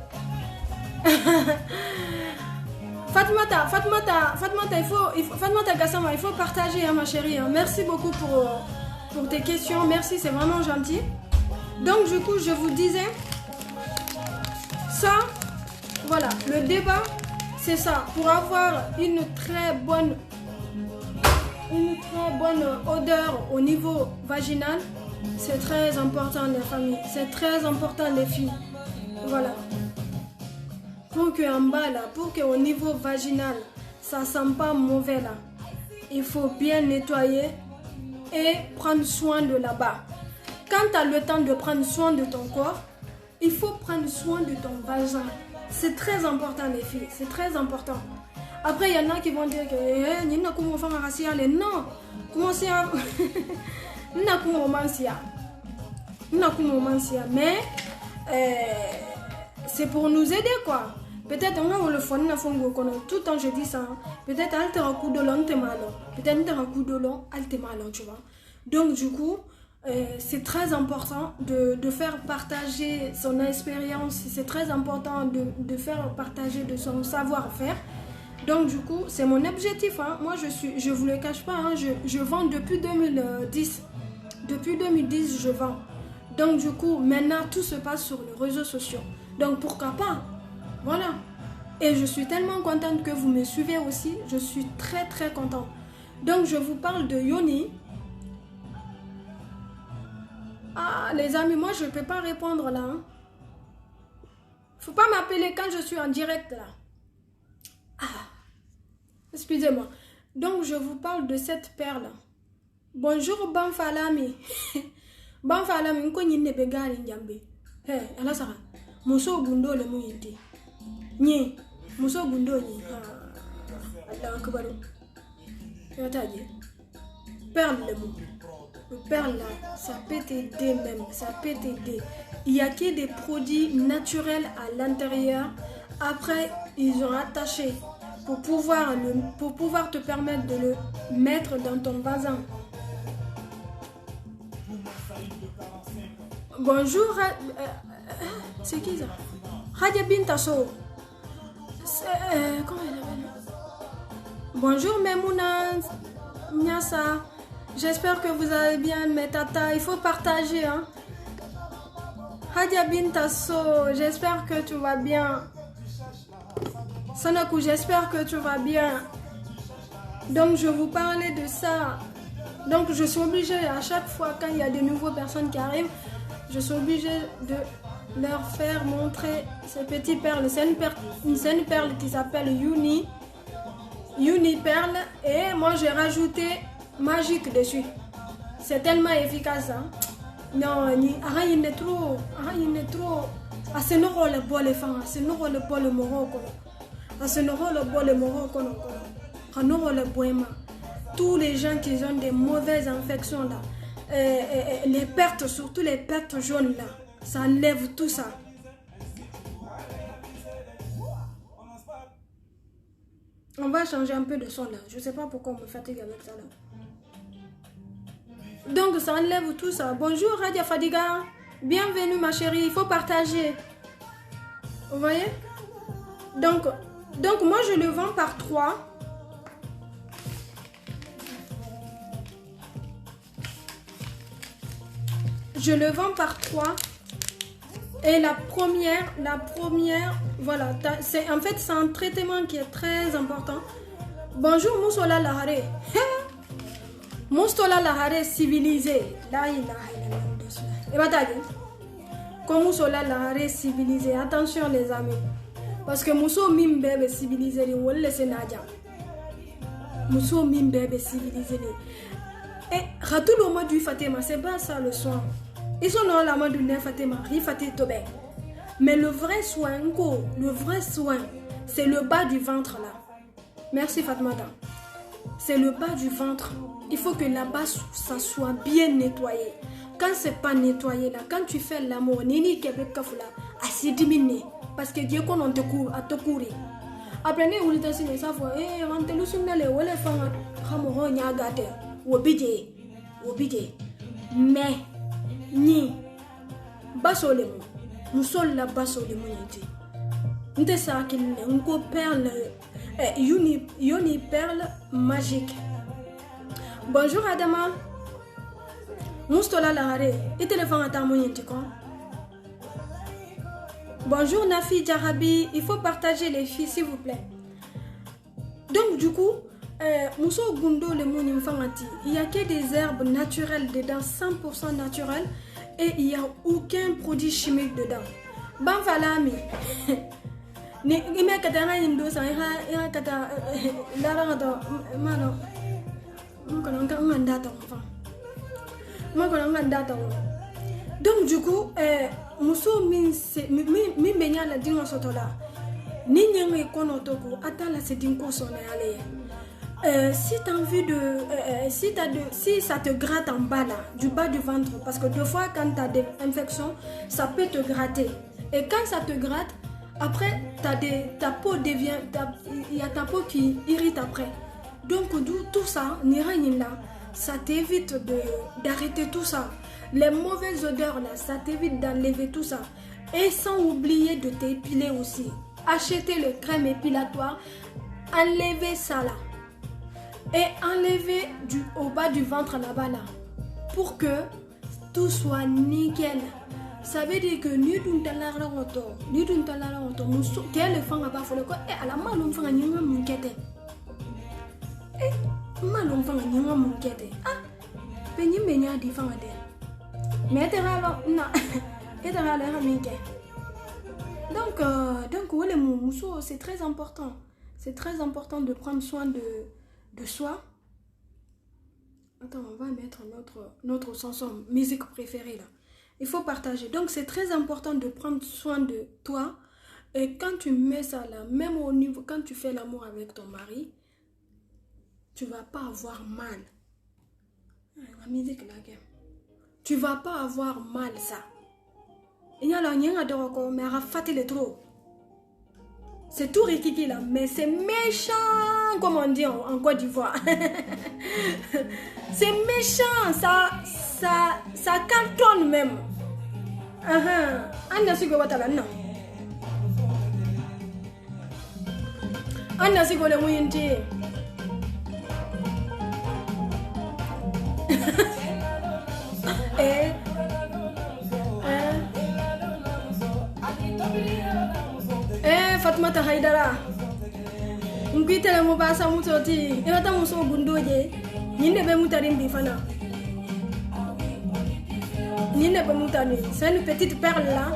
Fatmata Gassama, il faut partager, hein, ma chérie. Hein. Merci beaucoup pour tes questions. Merci, c'est vraiment gentil. Donc, du coup, je vous disais, ça, voilà, le débat, c'est ça. Pour avoir une très bonne odeur au niveau vaginal, c'est très important, les familles. C'est très important, les filles. Voilà. Pour qu'en bas là, pour qu'au niveau vaginal, ça ne sent pas mauvais là, il faut bien nettoyer et prendre soin de là-bas. Quand tu as le temps de prendre soin de ton corps, il faut prendre soin de ton vagin. C'est très important, les filles, c'est très important. Après, il y en a qui vont dire que non, comment c'est mais c'est pour nous aider quoi. Peut-être on a le fond tout le temps je dis ça. Peut-être elle un coup de long, peut-être un coup de long, tu vois. Donc du coup, c'est très important de faire partager son expérience. C'est très important de faire partager de son savoir-faire. Donc du coup, c'est mon objectif. Hein. Moi, je vous le cache pas. Hein. Je vends depuis 2010. Depuis 2010, je vends. Donc du coup, maintenant, tout se passe sur les réseaux sociaux. Donc pourquoi pas? Voilà. Et je suis tellement contente que vous me suivez aussi. Je suis très très contente. Donc je vous parle de Yoni. Ah, les amis, moi, je ne peux pas répondre là. Hein. Faut pas m'appeler quand je suis en direct là. Ah, excusez-moi. Donc je vous parle de cette perle. Bonjour Banfalami. Banfalami, nko nyine begari njambe. Hey, ala sara. Muso gundo le muyiti. Ni, muso gundo ni. Allah akbar. Yataje. Perle le mou. Le perle là, ça peut t'aider même, ça peut t'aider. Il y a que des produits naturels à l'intérieur. Après, ils ont attaché pour pouvoir te permettre de le mettre dans ton vagin. Bonjour, c'est qui ça? Radia Bintasso. Comment elle appelle? Bonjour Memouna Nyasa. J'espère que vous allez bien, mes tatas. Il faut partager. Hein? Radia Bintasso, j'espère que tu vas bien. Sanakou, j'espère que tu vas bien. Donc, je vous parlais de ça. Donc, je suis obligée, à chaque fois, quand il y a de nouvelles personnes qui arrivent, je suis obligée de leur faire montrer ces petites perles. C'est une perle qui s'appelle Yoni. Yoni perle. Et moi, j'ai rajouté magique dessus. C'est tellement efficace. Hein? Non, il est trop. Ah, c'est nous le bol les femmes. C'est nous le bol le moro. C'est nous le bol le moro. Nous le bohéma. Tous les gens qui ont des mauvaises infections là, les pertes, surtout les pertes jaunes là, ça enlève tout ça. On va changer un peu de son là. Je sais pas pourquoi on me fatigue avec ça là. Donc ça enlève tout ça. Bonjour Radia Fadiga. Bienvenue ma chérie. Il faut partager. Vous voyez? Donc moi je le vends par 3. Je le vends par 3. Et la première, voilà, en fait c'est un traitement qui est très important. Bonjour Moussola Lahare. Moussola Lahare civilisé. La ilaha illallah. Et bataille. Comme Moussola Lahare civilisé. Attention les amis. Parce que Mousso mim bébé civilisé. On le laisse Nadia. Mousso mim bébé civilisé. Et Ratou le mot du Fatima, c'est pas ça le soin. Ils sont dans la main de Nefatema, Rifate Tobe. Mais le vrai soin, c'est le bas du ventre là. Merci Fatmata. C'est le bas du ventre. Il faut que là-bas, ça soit bien nettoyé. Quand c'est pas nettoyé là, quand tu fais l'amour, nini Québec kafula, assez diminué. Parce que Dieu qu'on te court, à te courir. Après, on est assis, ça fois, on te laisse aller, on les fait un nyagate, ou obédier. Mais, ni, basolemo, nous sommes là basolemo. Nous sommes ça qu'il y a une perle, une perle magique. Bonjour Adama. Moustola Lahare, et téléphone à ta moyenne, bonjour Nafi Djarabi, il faut partager les filles s'il vous plaît. Donc du coup, Mousso Gundo le Mounim Famati, il n'y a que des herbes naturelles dedans, 100% naturelles, et il n'y a aucun produit chimique dedans. Ban Falami, ni me katana indo sa ya kata lara mano donc du coup muso min benya la dingo sotola ni nyenge kono toko atala se dingo sonale si tu as envie de si ça te gratte en bas là du bas du ventre parce que deux fois quand tu as des infections ça peut te gratter et quand ça te gratte après ta peau devient il y a ta peau qui irrite après donc tout ça n'ira là. Ça t'évite d'arrêter tout ça. Les mauvaises odeurs là, ça t'évite d'enlever tout ça. Et sans oublier de t'épiler aussi. Acheter le crème épilatoire, enlever ça là. Et enlever au bas du ventre là-bas là. Pour que tout soit nickel. Ça veut dire que ni d'un talent quel est fan à bas et à la main on fait un mon quête. Malon fanga nyama mukete penyi menya di fanga de metera na etera la minke donc wole muso c'est très important de prendre soin de soi. Attends, on va mettre notre chanson musique préférée là. Il faut partager. Donc c'est très important de prendre soin de toi et quand tu mets ça là, même au niveau quand tu fais l'amour avec ton mari, tu vas pas avoir mal. La musique là, tu vas pas avoir mal ça. Il y a là rien à dire mais à fatiguer trop. C'est tout rikiki là, mais c'est méchant comme on dit en Côte d'Ivoire. C'est méchant, ça cartonne même. Anna sigo watala non. Anna sigo le muyinti. Fatmata Haidara ngite le mobasa mutoti irata muso gundoje nyinde be mutari mbifana nyinde be mutani c'est une petite perle là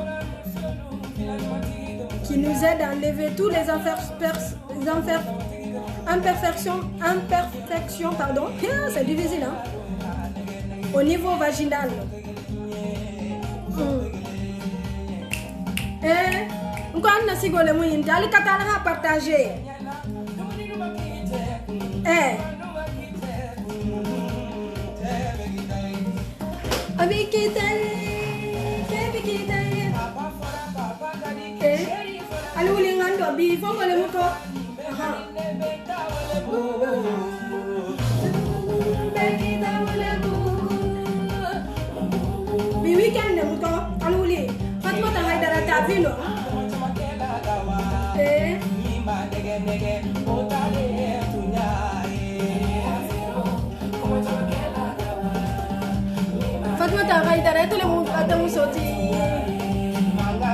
qui nous aide à enlever tous les imperfections pardon c'est difficile hein au niveau vaginal. Quand on a sigolé mouine, t'as le catalogue à partager. Avec qui allô, les gens ils font le moto. Mais week-end, le moto, allô, les Fatma Haidara ta ville. Fatma Haidara, tout le monde a dans sorti. Mama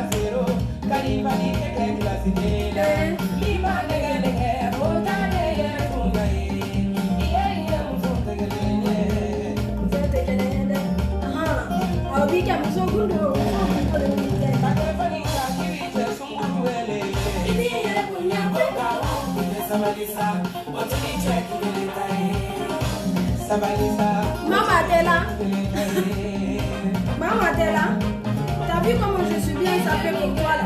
Tela. Maman, t'es là? T'as vu comment je suis bien sapée pour toi là?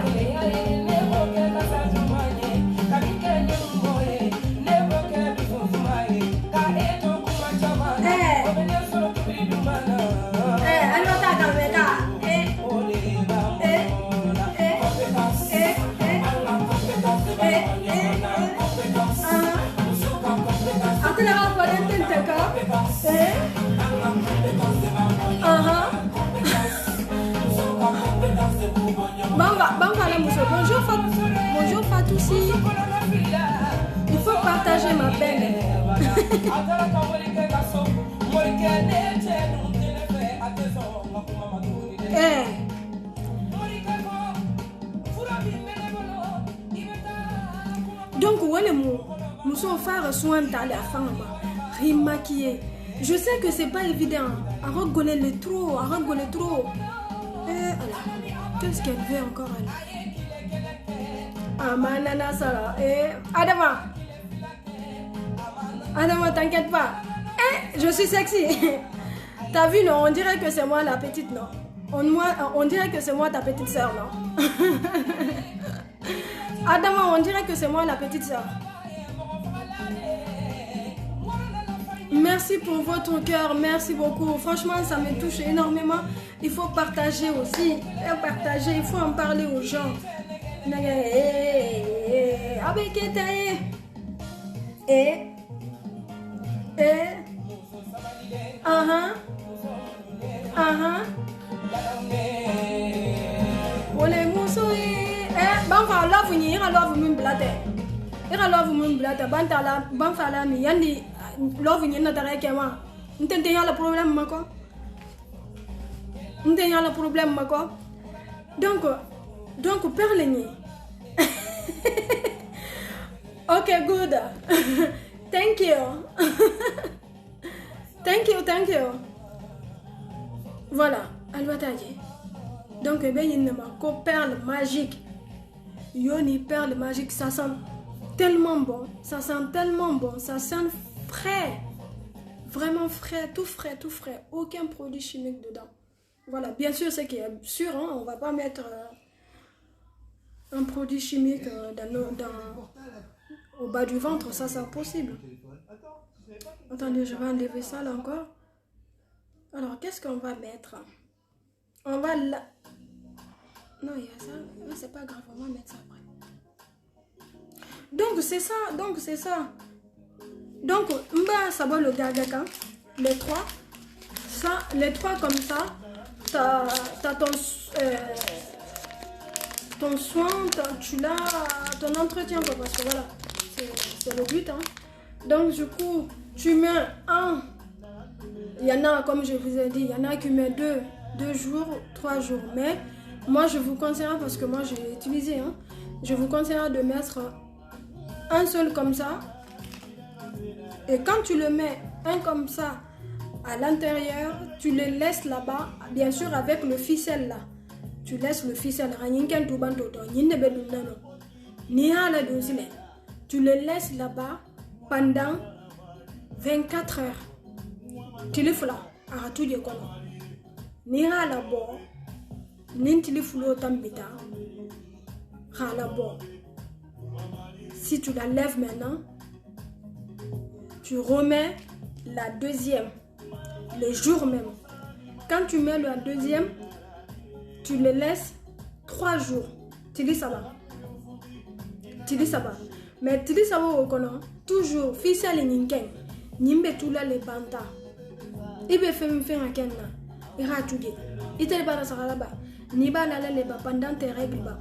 Bonjour Fatou. Bonjour Fatou aussi. Il faut partager ma belle. Donc, nous sommes faire soin dans la femme, remaquiller. Je sais que c'est pas évident. À rigoler le trop, à rigoler trop. Qu'est-ce qu'elle veut encore elle? Ah, ma nana, ça là. Adama. Adama, t'inquiète pas. Je suis sexy. T'as vu, non? On dirait que c'est moi la petite, non? On dirait que c'est moi ta petite soeur, non? Adama, on dirait que c'est moi la petite soeur. Merci pour votre cœur, merci beaucoup. Franchement, ça me touche énormément. Il faut partager aussi. Partager, il faut en parler aux gens. Love ni na tare kema ntente ya le problème mako ntente ya le problème mako donc parle ni okay, good. Thank you. thank you. Voilà, alwa taji. Donc ben yin ma ko perle magique. Yoni perle magique, ça sent tellement bon, ça sent frais, vraiment frais, tout frais, aucun produit chimique dedans. Voilà, bien sûr, c'est qui est sûr, hein, on va pas mettre un produit chimique au bas du ventre, ça c'est impossible. Attendez, je vais enlever ça là encore. Alors, qu'est-ce qu'on va mettre? On va là. Non, il y a ça, mais c'est pas grave, on va mettre ça après. Donc c'est ça. Donc, mba sabo le gagaka, les trois comme ça, t'as ton soin, tu l'as, ton entretien, parce que voilà, c'est le but. Hein. Donc, du coup, tu mets un, il y en a, comme je vous ai dit, il y en a qui mettent 2 jours, 3 jours, mais moi, je vous conseille, parce que moi, j'ai utilisé, hein, je vous conseille de mettre un seul comme ça. Et quand tu le mets un comme ça à l'intérieur, tu le laisses là-bas, bien sûr avec le ficelle là. Tu laisses le ficelle. Tu le laisses là-bas pendant 24 heures. Tu le fais là. Si tu la lèves maintenant, tu remets la deuxième le jour même. Quand tu mets la deuxième, tu le laisses 3 jours. Tu dis ça va. Mais tu dis ça va au kono. Toujours ficelle et ninken. Nimbe tula le banta. Ibe femme fait un kenna. Ira tuge. Ite ba sa là-bas. Ni ba la le ba pendant tes règles ba.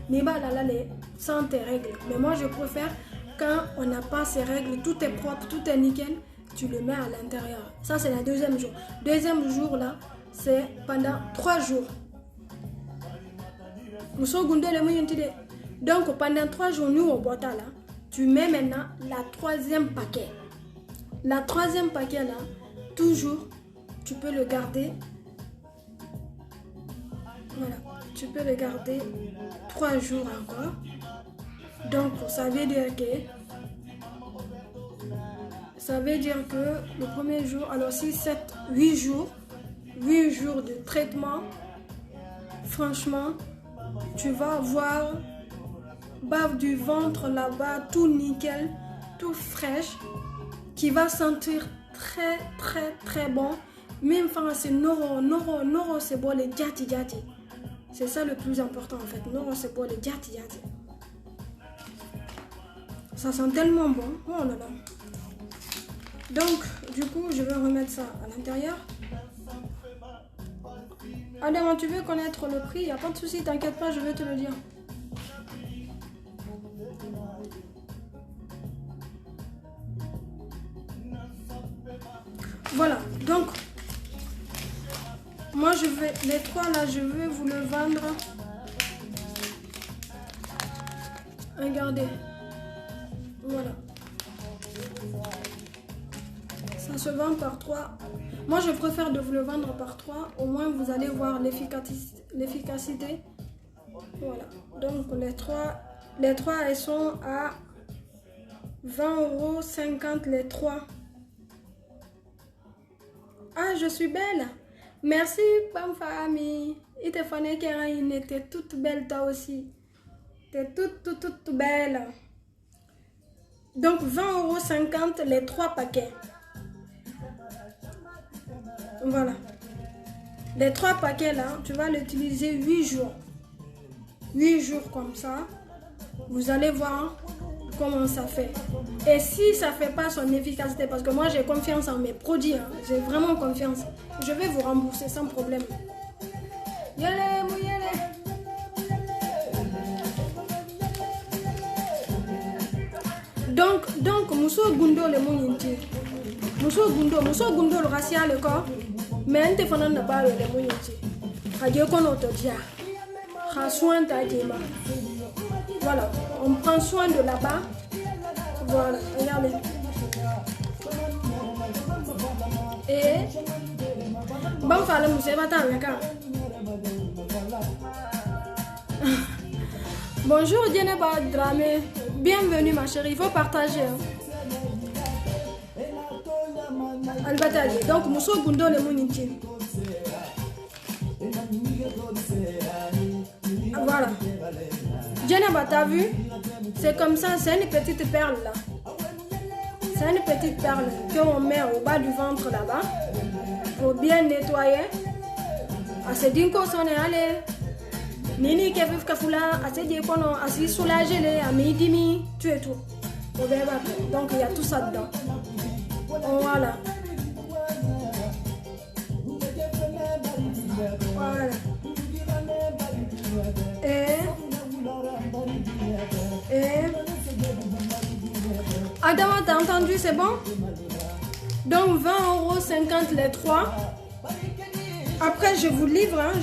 Ni ba la le sans tes règles. Mais moi je préfère quand on n'a pas ces règles, tout est propre, tout est nickel, tu le mets à l'intérieur. Ça, c'est le deuxième jour. Deuxième jour, là, c'est pendant 3 jours. Donc, pendant 3 jours, nous, au boîte là, tu mets maintenant la 3e paquet. La 3e paquet, là, toujours, tu peux le garder. Voilà, tu peux le garder 3 jours encore. Donc, ça veut dire que le premier jour, alors 6, 7, 8 jours, 8 jours de traitement. Franchement, tu vas voir bave du ventre là-bas, tout nickel, tout fraîche, qui va sentir très très très bon. Même c'est noro c'est bon les jati jati. C'est ça le plus important en fait. Noro c'est bon les jati jati. Ça sent tellement bon. Oh là là. Donc, du coup, je vais remettre ça à l'intérieur. Adam, tu veux connaître le prix? Il n'y a pas de souci, t'inquiète pas, je vais te le dire. Voilà, donc, moi je vais, les 3 là, je vais vous le vendre. Regardez. Voilà. Ça se vend par 3. Moi, je préfère de vous le vendre par 3. Au moins, vous allez voir l'efficacité. Voilà. Donc, les 3, elles sont à 20,50 € les 3. Ah, je suis belle. Merci, Pam Famille. Il te fallait qu'elle était toute belle, toi aussi. T'es toute belle. Donc, 20,50 € les 3 paquets. Voilà. Les 3 paquets là, tu vas l'utiliser 8 jours. 8 jours comme ça. Vous allez voir comment ça fait. Et si ça ne fait pas son efficacité, parce que moi j'ai confiance en mes produits, hein, j'ai vraiment confiance, je vais vous rembourser sans problème. Yale, mouyale. Donc, Mousso Gundo le Mouyinti. Mousso Gundo le racia le corps. Mais on ne peut pas le Mouyinti. Radio Konotodia. Soin d'Adima. Voilà, on prend soin de là-bas. Voilà, regardez. Et bon, fallait nous bonjour Dieneba Dramé. Bienvenue ma chérie, il faut partager. Donc, Mousso Gundo le Mouniti. Voilà. Dieneba, t'as vu? C'est comme ça, c'est une petite perle là. C'est une petite perle qu'on met au bas du ventre là-bas pour bien nettoyer. Assez d'inko sonne allez. Nini kefif kafula, assez d'ikono, assez soulagé les amis dimi, tu es tout. Donc il y a tout ça dedans. Voilà. Voilà. Et Adama, t'as entendu, c'est bon? Donc 20,50 € les 3. Après je vous livre, hein,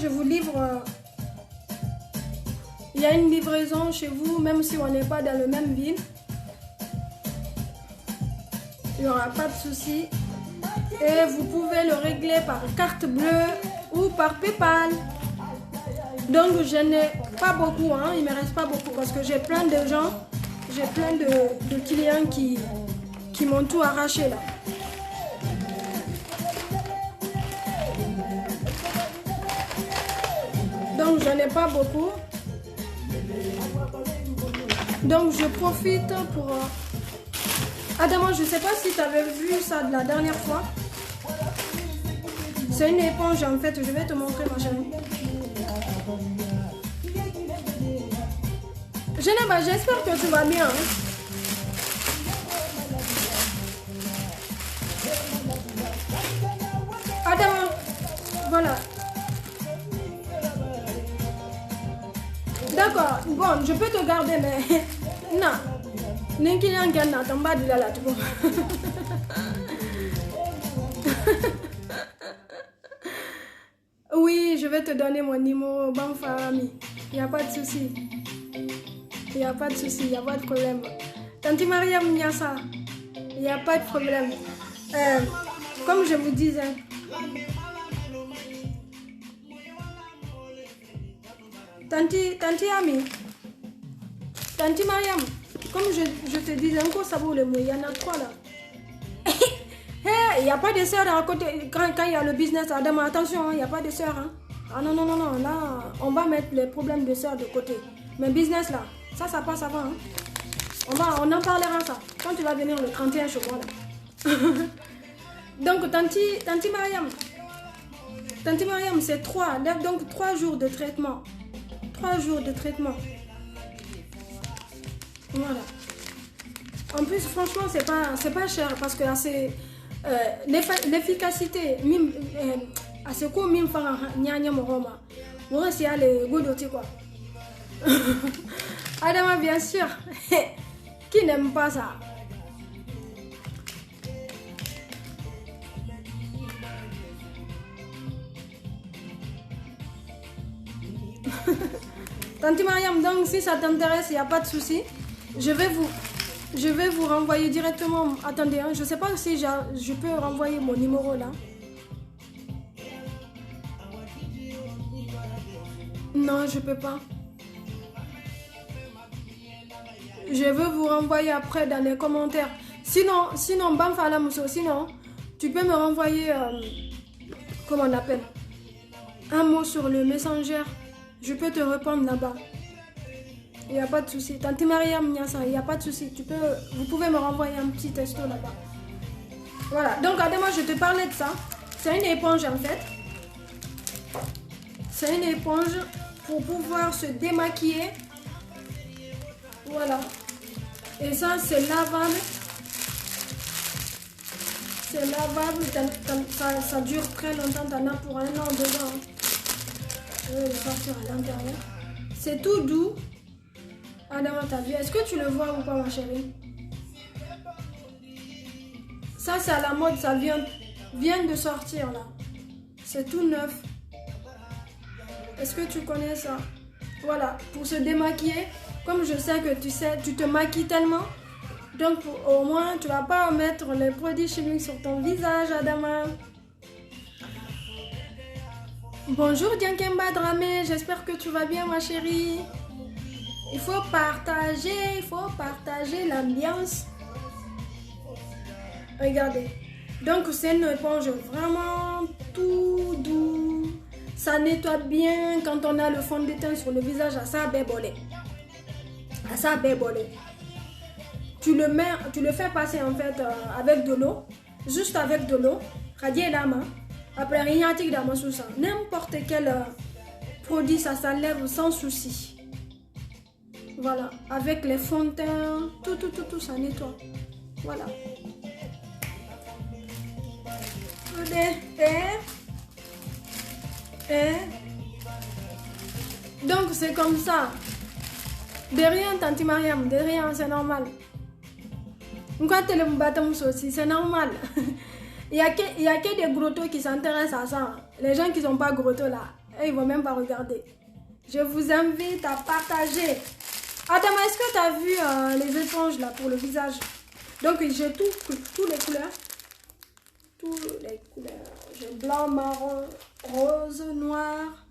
il y a une livraison chez vous, même si on n'est pas dans le même ville. Il n'y aura pas de souci. Et vous pouvez le régler par carte bleue ou par PayPal. Donc je n'ai pas beaucoup, hein, il ne me reste pas beaucoup parce que j'ai plein de gens, j'ai plein de clients qui m'ont tout arraché là. Donc je n'ai pas beaucoup. Donc je profite pour... Adama, je ne sais pas si tu avais vu ça de la dernière fois. C'est une éponge en fait, je vais te montrer ma chérie. Geneva, j'espère que tu vas bien. Hein? Adama, voilà. D'accord, bon, je peux te garder, mais... non. N'inquiète pas, n'attends pas de là, tu vois. Oui, je vais te donner mon numéro, bonne famille. Il n'y a pas de souci. Il n'y a pas de souci, il n'y a pas de problème. Tanti Mariam Niassa, il n'y a pas de problème. Comme je vous disais... Tanti Ami, Tanti Mariam, comme je te disais, encore ça vaut le mot, il y en a 3 là. il n'y a pas de sœur à côté. Quand il y a le business, Adama, attention, il n'y a pas de sœur. Hein. Ah non, non, non, non. Là, on va mettre les problèmes de sœur de côté. Mais business, là, ça passe avant. Hein. On en parlera ça. Quand tu vas venir le 31 chez moi, là. Donc, Tanti Mariam. Tanti Mariam, c'est 3. Donc, 3 jours de traitement. 3 jours de traitement. Voilà. En plus, franchement, c'est pas cher parce que c'est l'efficacité. À ce coup, même faire un moroma. Moi, c'est les goûts quoi. Adama, bien sûr. Qui n'aime pas ça? Tanti Mariam, donc si ça t'intéresse, il n'y a pas de souci. Je vais vous renvoyer directement. Attendez, hein, je ne sais pas si je peux renvoyer mon numéro là. Non, je ne peux pas. Je veux vous renvoyer après dans les commentaires. Sinon, Bamfalamuso, sinon, tu peux me renvoyer, comment on appelle, un mot sur le Messenger. Je peux te répondre là-bas. Il n'y a pas de souci. Tanti Mariam Niassa, il n'y a pas de souci. Vous pouvez me renvoyer un petit texto là-bas. Voilà. Donc, Adama, je te parlais de ça. C'est une éponge en fait. C'est une éponge pour pouvoir se démaquiller. Voilà. Et ça, c'est lavable. C'est lavable. Ça dure très longtemps. T'en as pour 1 an, 2 ans. Je vais le sortir à l'intérieur. C'est tout doux. Adama, t'as vu? Est-ce que tu le vois ou pas, ma chérie? Ça, c'est à la mode. Ça vient de sortir, là. C'est tout neuf. Est-ce que tu connais ça? Voilà. Pour se démaquiller. Comme je sais que tu te maquilles tellement. Donc, au moins, tu vas pas mettre les produits chimiques sur ton visage, Adama. Bonjour Diankemba Dramé, j'espère que tu vas bien ma chérie. Il faut partager l'ambiance. Regardez. Donc c'est une éponge vraiment tout doux. Ça nettoie bien quand on a le fond de teint sur le visage à ça bébolé. À ça bébolé. Tu le fais passer en fait avec de l'eau. Juste avec de l'eau. Radier la main. Après, rien dans sous ça. N'importe quel produit, ça s'enlève sans souci. Voilà. Avec les fonds de teint, tout, ça nettoie. Voilà. Donc, c'est comme ça. De rien, Tanti Mariam, de rien, c'est normal. C'est normal. Il y a que des grottos qui s'intéressent à ça. Les gens qui ne sont pas grottos là, ils ne vont même pas regarder. Je vous invite à partager. Adama, est-ce que tu as vu les éponges là pour le visage? Donc j'ai toutes les couleurs. Toutes les couleurs. J'ai blanc, marron, rose, noir.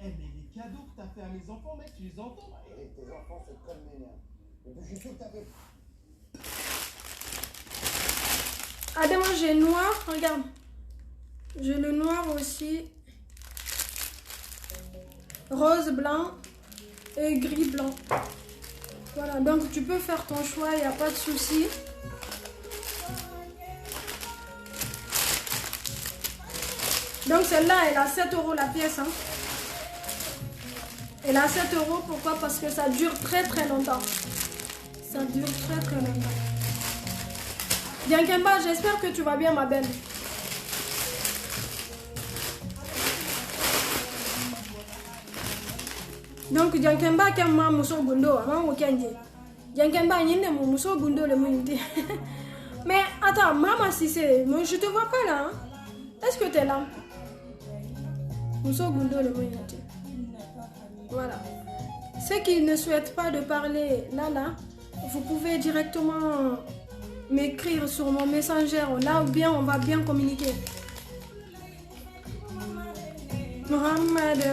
Eh mais les cadeaux que tu as fait à mes enfants, mec, tu les entends? Et tes enfants, c'est comme mes mères. Je suis sûr que tu avais... Adama, j'ai noir, regarde. J'ai le noir aussi. Rose, blanc et gris, blanc. Voilà, donc tu peux faire ton choix, il n'y a pas de souci. Donc celle-là, elle a 7 € la pièce. Hein. Elle a 7 €, pourquoi? Parce que ça dure très longtemps. Ça dure très longtemps. Diankemba, j'espère que tu vas bien ma belle. Donc Diankemba kemma muso gundo ama weekend. Diankemba nyine muso gundo le mundi. Mais attends, maman Cissé, je te vois pas là. Hein? Est-ce que tu es là? Muso gundo le mundi. Voilà. Ceux qui ne souhaitent pas de parler là, vous pouvez directement m'écrire sur mon messenger, là ou bien on va bien communiquer. Mohamed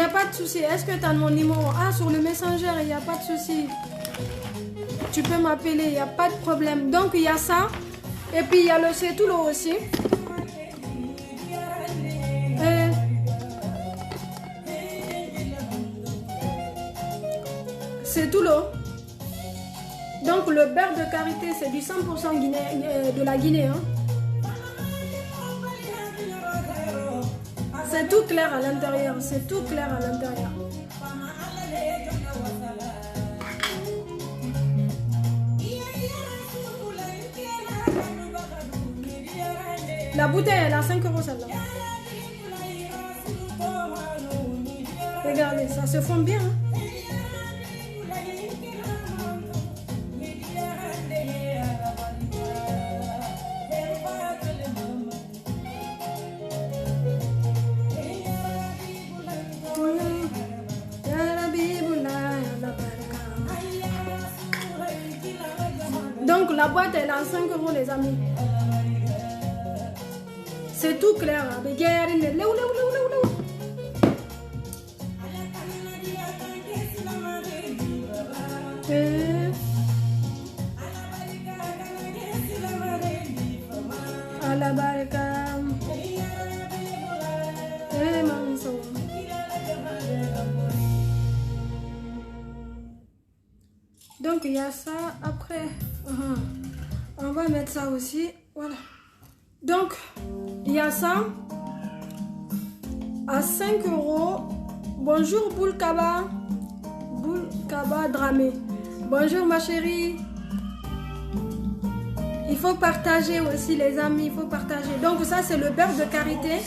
a pas de souci. Est-ce que tu as mon numéro? Ah, sur le Messenger, il n'y a pas de souci. Tu peux m'appeler, il n'y a pas de problème. Donc, il y a ça. Et puis, il y a le c'est tout l'eau aussi. C'est tout l'eau. Donc, le beurre de karité, c'est du 100% de la Guinée. Hein. C'est tout clair à l'intérieur. C'est tout clair à l'intérieur. La bouteille, elle a 5 € celle-là. Regardez, ça se fond bien. Hein? Donc la boîte elle a 5 € les amis. C'est tout clair. À la baraka. Donc il y a ça après. On va mettre ça aussi. Voilà. Donc il y a ça à 5 €. Bonjour Boulkaba. Boulkaba Dramé. Bonjour ma chérie. Il faut partager aussi les amis. Il faut partager. Donc ça c'est le beurre de karité.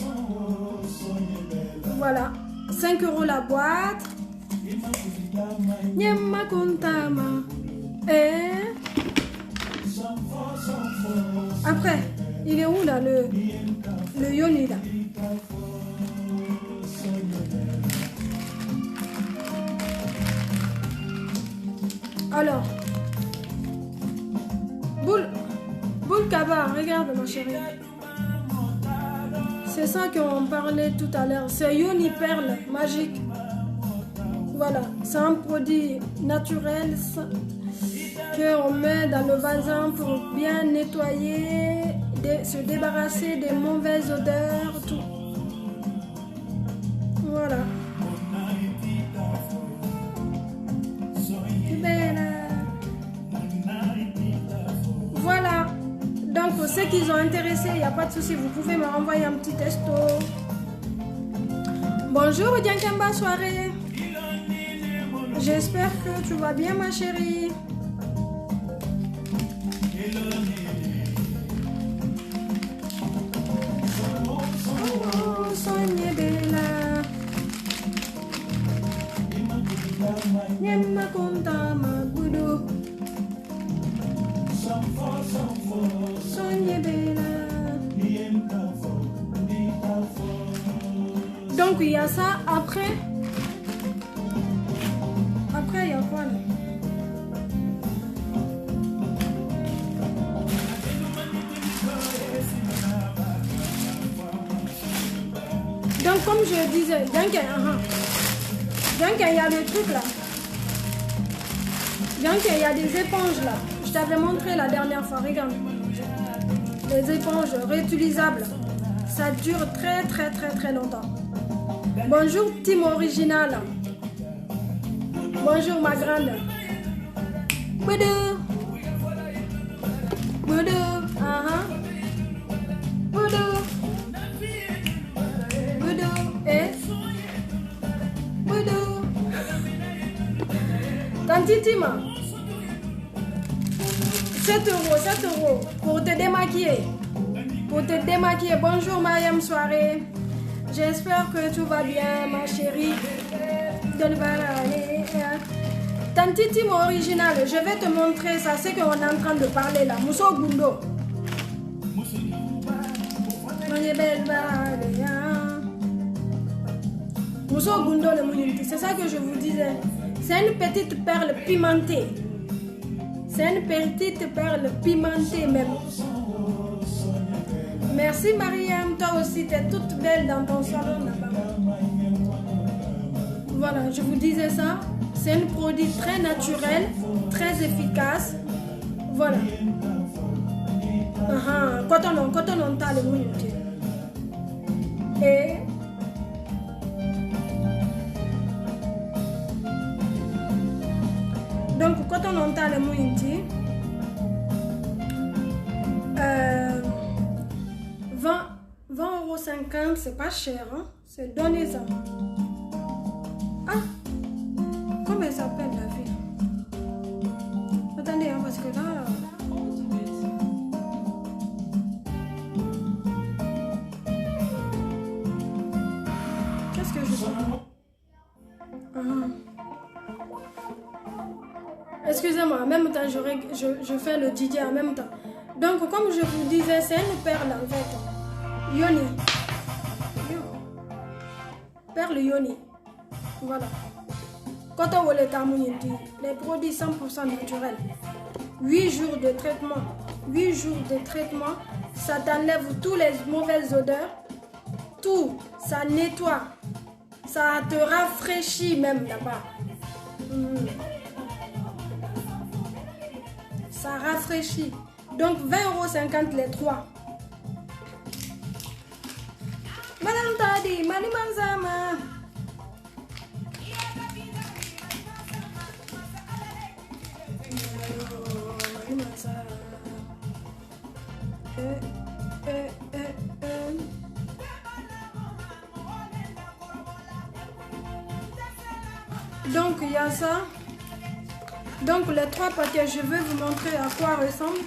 Voilà. 5 € la boîte. Nyemma kontama. Et après, il est où là le yoni là? Alors, Boulkaba, regarde ma chérie. C'est ça qu'on parlait tout à l'heure. C'est Yoni Perle magique. Voilà, c'est un produit naturel qu'on met dans le vasin pour bien nettoyer, se débarrasser des mauvaises odeurs, tout. Voilà. Voilà. Donc pour ceux qui sont intéressés, il n'y a pas de souci, vous pouvez me renvoyer un petit texto. Bonjour Diankamba soirée. J'espère que tu vas bien ma chérie. Oh, Sonia Bella. Nyemma kontama budu. Sonia Bella. Donc il y a ça après. Après, il y a quoi là? Donc, comme je disais, donc il y a des trucs là. Donc, il y a des éponges là. Je t'avais montré la dernière fois, regarde. Les éponges réutilisables. Ça dure très, très, très, très longtemps. Bonjour, team original. Bonjour ma grande. Boudou. Boudou. Boudou. Boudou. Et Boudou. Tantitima. 7 € pour te démaquiller. Pour te démaquiller. Bonjour Mariam soirée. J'espère que tout va bien ma chérie. Tantitimo original, je vais te montrer ça, c'est qu'on est en train de parler là. Mousso Gundo. Mousso Gundo le Mouninti, c'est ça que je vous disais. C'est une petite perle pimentée. C'est une petite perle pimentée même. Merci Mariam, toi aussi, tu es toute belle dans ton salon là-bas. Voilà, je vous disais ça. C'est un produit très naturel, très efficace. Voilà. Coton on t'a le mouille. Et donc quand on entend le mouille, 20,50 €, c'est pas cher, hein? C'est donné ça. Ah, comment elle s'appelle la fille? Attendez, hein, parce que là. Qu'est-ce que je fais? Excusez-moi, en même temps, je fais le DJ en même temps. Donc, comme je vous disais, c'est une perle en fait. Yoni. Perle Yoni. Voilà. Quand on voit les produits 100% naturels. 8 jours de traitement. 8 jours de traitement. Ça t'enlève toutes les mauvaises odeurs. Tout. Ça nettoie. Ça te rafraîchit même là-bas. Ça rafraîchit. Donc 20,50 € les 3. Madame Tadi, Manimanzama. Donc il y a ça. Donc les 3 paquets, je vais vous montrer à quoi ressemble.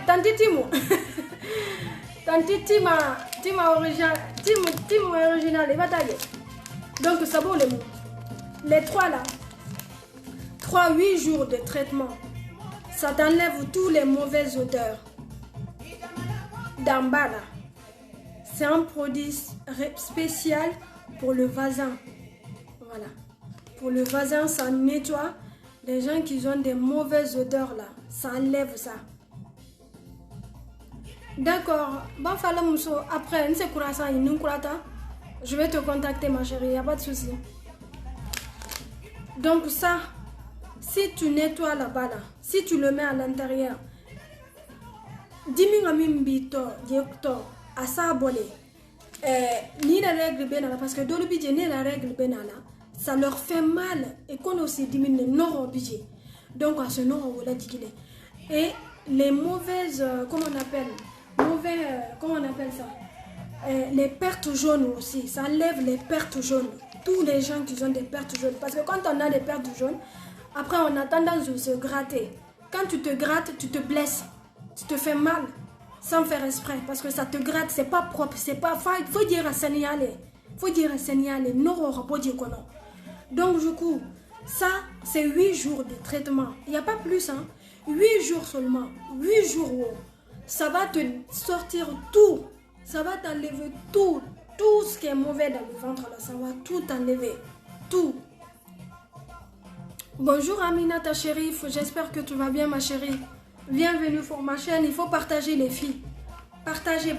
Tanti Timo. Tanti Tima original. Timo original. Donc ça vaut le mot. Les 3 là. 8 jours de traitement. Ça t'enlève toutes les mauvaises odeurs. D'en bas là. C'est un produit spécial pour le vasin. Voilà. Pour le vasin, ça nettoie. Les gens qui ont des mauvaises odeurs là, ça enlève ça. D'accord. Bon, après, je vais te contacter ma chérie, il n'y a pas de souci. Donc ça, si tu nettoies là-bas là, si tu le mets à l'intérieur, à ça abonner. Ni la règle bénala, parce que dans le budget, ni la règle bénala, ça leur fait mal et qu'on aussi diminue non budget. Donc à ce nom, on va dire. Et les mauvaises, comment on appelle ça? Les pertes jaunes aussi, ça enlève les pertes jaunes. Tous les gens qui ont des pertes jaunes, parce que quand on a des pertes jaunes, après on a tendance à se gratter. Quand tu te grattes, tu te blesses, tu te fais mal. Sans faire exprès, parce que ça te gratte, c'est pas propre, c'est pas... Il faut dire à signaler. Non, on va pas dire quoi non. Donc du coup, ça, c'est 8 jours de traitement. Il n'y a pas plus, hein. 8 jours seulement. 8 jours, oh. Ça va te sortir tout. Ça va t'enlever tout. Tout ce qui est mauvais dans le ventre, là, ça va tout enlever. Tout. Bonjour Amina, ta chérie. J'espère que tu vas bien, ma chérie. Bienvenue sur ma chaîne, il faut partager les filles. Partagez.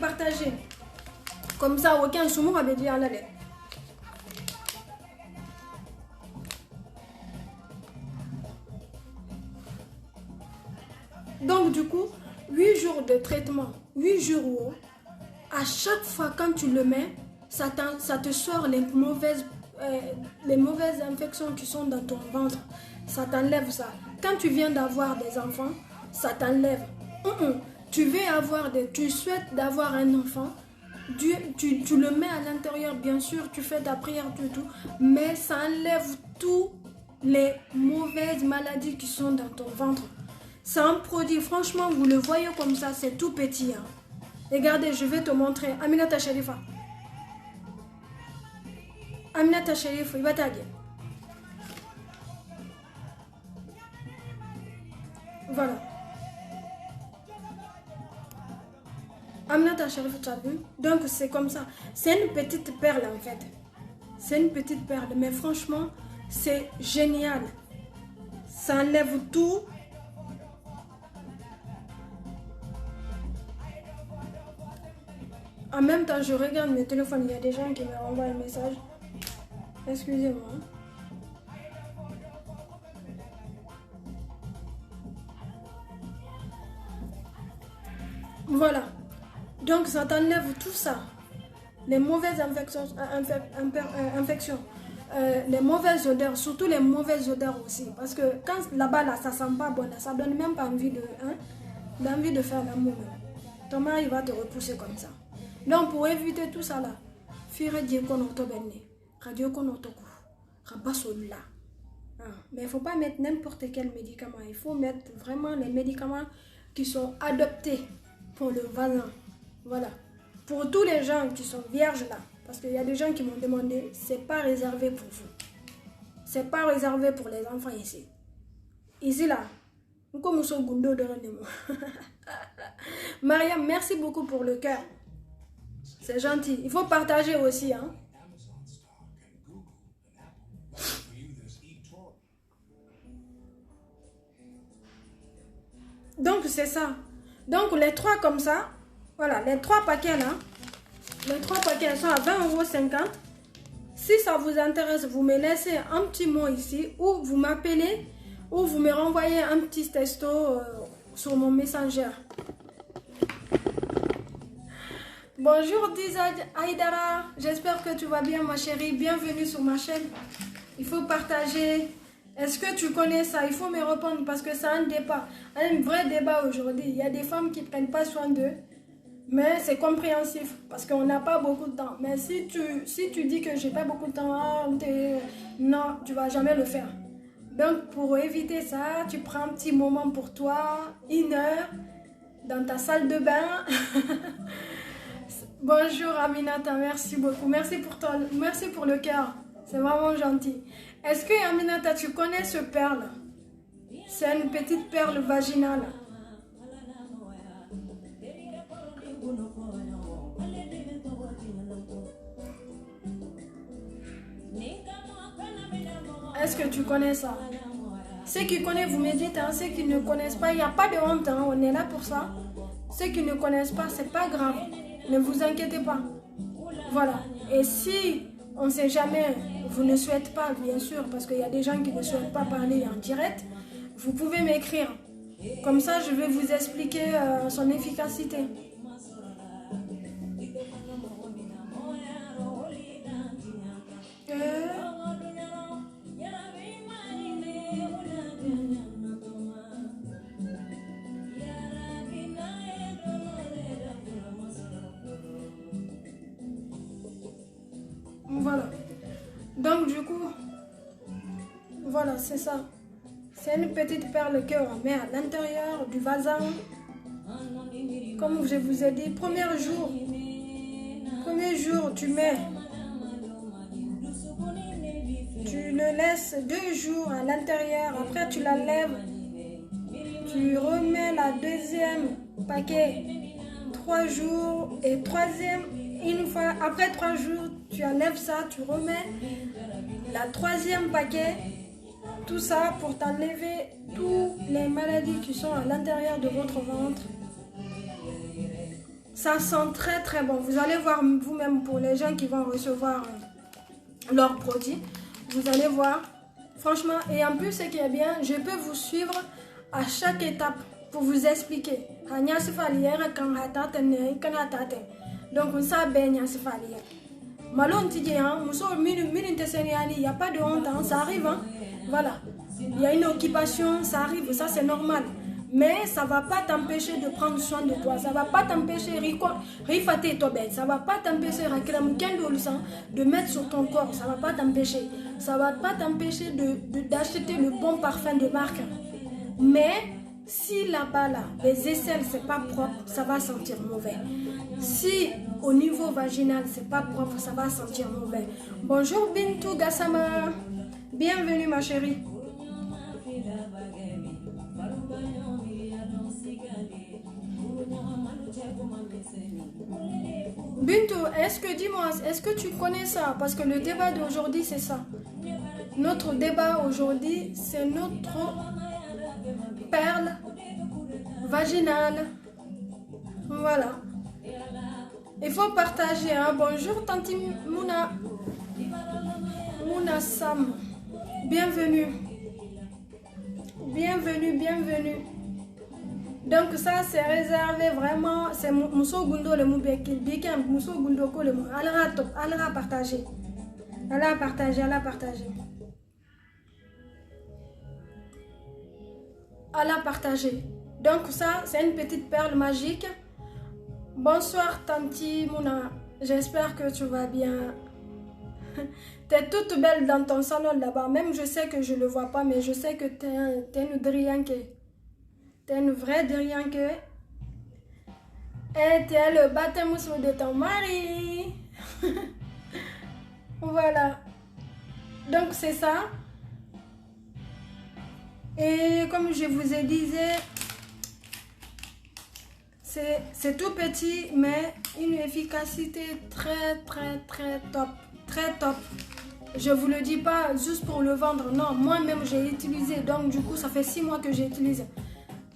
Comme ça, aucun soumour avait dit à la lettre. Donc du coup, 8 jours de traitement, 8 jours, à chaque fois quand tu le mets, ça te sort les mauvaises infections qui sont dans ton ventre. Ça t'enlève ça. Quand tu viens d'avoir des enfants, ça t'enlève. Tu souhaites d'avoir un enfant, tu le mets à l'intérieur, bien sûr, tu fais ta prière, tout, mais ça enlève toutes les mauvaises maladies qui sont dans ton ventre. C'est un produit, franchement, vous le voyez comme ça, c'est tout petit. Hein. Regardez, je vais te montrer. Aminata Sharifa. Aminata Sharifa, il va taguer. Voilà. Aminata Sharifa, tu as vu? Donc c'est comme ça. C'est une petite perle en fait. C'est une petite perle, mais franchement, c'est génial. Ça enlève tout. En même temps, je regarde mes téléphones, il y a des gens qui me renvoient un message. Excusez-moi. Voilà. Donc, ça t'enlève tout ça. Les mauvaises infections, les mauvaises odeurs, surtout les mauvaises odeurs aussi. Parce que quand là-bas, là, ça sent pas bon, ça donne même pas envie de faire l'amour. Ton mari va te repousser comme ça. Donc, pour éviter tout ça là, mais il ne faut pas mettre n'importe quel médicament. Il faut mettre vraiment les médicaments qui sont adoptés pour le vagin. Voilà. Pour tous les gens qui sont vierges là, parce qu'il y a des gens qui m'ont demandé, c'est pas réservé pour vous. C'est pas réservé pour les enfants ici. Ici là, comme ça, Mariam, merci beaucoup pour le cœur. C'est gentil. Il faut partager aussi, hein. Donc c'est ça. Donc les trois comme ça, voilà, les trois paquets là, les trois paquets sont à 20,50 €. Si ça vous intéresse, vous me laissez un petit mot ici, ou vous m'appelez, ou vous me renvoyez un petit texto sur mon messenger. Bonjour Diza Aïdara, j'espère que tu vas bien ma chérie, bienvenue sur ma chaîne. Il faut partager. Est-ce que tu connais ça? Il faut me répondre parce que c'est un débat, un vrai débat aujourd'hui. Il y a des femmes qui ne prennent pas soin d'eux, mais c'est compréhensif parce qu'on n'a pas beaucoup de temps. Mais si tu dis que j'ai pas beaucoup de temps, non, tu vas jamais le faire. Donc pour éviter ça, tu prends un petit moment pour toi, 1 heure, dans ta salle de bain. Bonjour Aminata, merci beaucoup. Merci pour le cœur. C'est vraiment gentil. Est-ce que Aminata, tu connais ce perle? C'est une petite perle vaginale. Est-ce que tu connais ça? Ceux qui connaissent, vous me dites, hein, ceux qui ne connaissent pas, il n'y a pas de honte, hein, on est là pour ça. Ceux qui ne connaissent pas, c'est pas grave. Ne vous inquiétez pas. Voilà. Et si on ne sait jamais, vous ne souhaitez pas, bien sûr, parce qu'il y a des gens qui ne souhaitent pas parler en direct, vous pouvez m'écrire. Comme ça, je vais vous expliquer son efficacité. Voilà. Donc du coup, voilà, c'est ça. C'est une petite perle qu'on met à l'intérieur du vagin. Comme je vous ai dit, premier jour, tu le laisses 2 jours à l'intérieur. Après, tu la lèves. Tu remets la deuxième paquet 3 jours et troisième. Une fois, après 3 jours, tu enlèves ça, tu remets la troisième paquet, tout ça pour t'enlever toutes les maladies qui sont à l'intérieur de votre ventre. Ça sent très très bon. Vous allez voir vous-même pour les gens qui vont recevoir leurs produits. Vous allez voir, franchement, et en plus ce qui est bien, je peux vous suivre à chaque étape pour vous expliquer. Donc, on sait bien ce qu'il y a. Malon Tidien, il n'y a pas de honte, hein, ça arrive. Hein. Voilà. Il y a une occupation, ça arrive, ça c'est normal. Mais ça ne va pas t'empêcher de prendre soin de toi. Ça ne va pas t'empêcher ça va pas t'empêcher de mettre sur ton corps. Ça ne va pas t'empêcher. Ça ne va pas t'empêcher d'acheter le bon parfum de marque. Mais si là-bas, là, les aisselles, c'est pas propre, ça va sentir mauvais. Si au niveau vaginal, c'est pas propre, ça va sentir mauvais. Bonjour Bintou Gassama. Bienvenue ma chérie. Bintou, dis-moi, est-ce que tu connais ça? Parce que le débat d'aujourd'hui, c'est ça. Notre débat aujourd'hui, c'est notre perle vaginale. Voilà. Il faut partager. Hein? Bonjour, Tanti Mouna. Mouna Sam. Bienvenue. Bienvenue, bienvenue. Donc ça c'est réservé vraiment. C'est Mousso Gundo le Moubekil. Bikem Mousso Gundo ko le Mou. Allera partager. Allera partager, allera partager. Allera partager. Donc ça c'est une petite perle magique. Bonsoir Tanti Mouna. J'espère que tu vas bien. T'es toute belle dans ton salon là-bas. Même je sais que je le vois pas, mais je sais que t'es une drianke. T'es une vraie drianke. Et t'es le baptême de ton mari. Voilà. Donc c'est ça. Et comme je vous ai dit, c'est tout petit, mais une efficacité très top. Très top. Je vous le dis pas juste pour le vendre. Non, moi-même j'ai utilisé. Donc du coup, ça fait 6 mois que j'ai utilisé.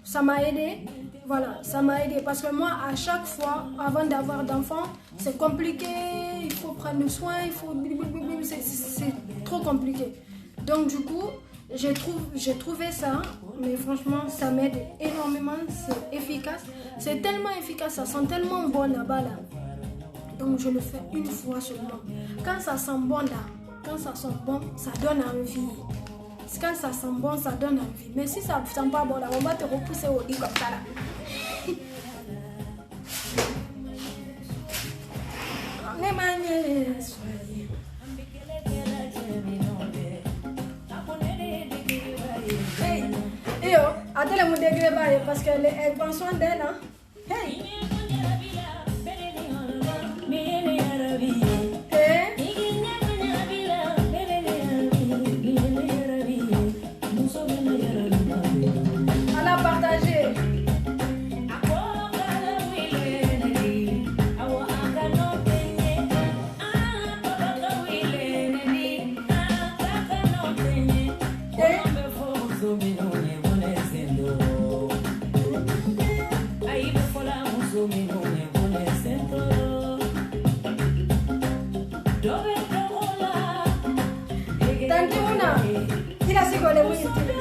Ça m'a aidé. Voilà, ça m'a aidé. Parce que moi, à chaque fois, avant d'avoir d'enfants, c'est compliqué. Il faut prendre soin. C'est trop compliqué. Donc du coup, j'ai trouvé ça. Mais franchement, ça m'aide énormément. C'est efficace. C'est tellement efficace. Ça sent tellement bon là-bas là. Donc je le fais une fois seulement. Quand ça sent bon là, quand ça sent bon, ça donne envie. Quand ça sent bon, ça donne envie. Mais si ça ne sent pas bon là, on va te repousser au lit comme ça là. Hey, yo, attends le degré parce qu'elle prend soin d'elle. Hein? Hey.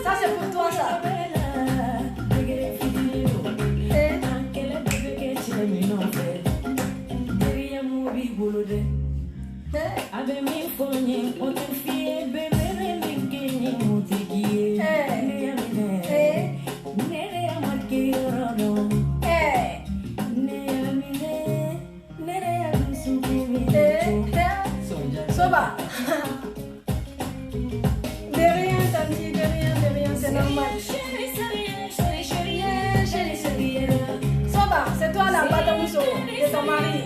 Ça c'est pour toi ça. Soba. Soba, c'est toi la bataille de ton mari.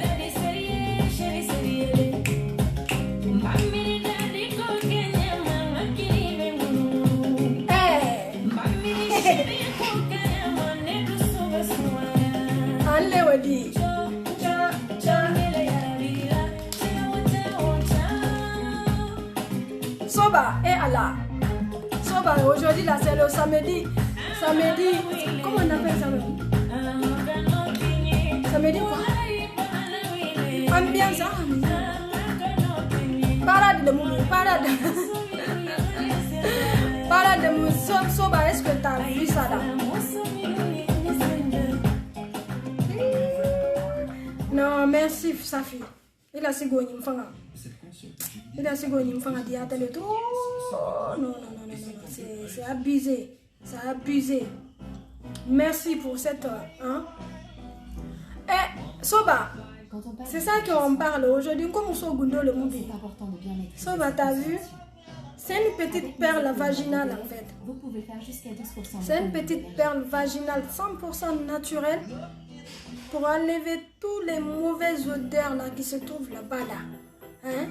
Allez, Wadi. Soba, et Allah. Soba, aujourd'hui là c'est le samedi. Samedi, comment on appelle ça? Samedi quoi? Ambiance, hein? Parade de mouvement, parade. Parade de mouvement. Soba, est-ce que tu as vu ça là? Non, merci Safi. Il a signé une femme. Il a signé une femme à dire à tout. Non, c'est abusé. C'est abusé. Merci pour cette... Hein? Eh, Soba, c'est ça qu'on parle aujourd'hui. Comme on s'en Gundo le monde. Soba, t'as vu? C'est une petite perle vaginale en fait. C'est une petite perle vaginale 100% naturelle pour enlever tous les mauvaises odeurs là qui se trouvent là-bas là. Hein?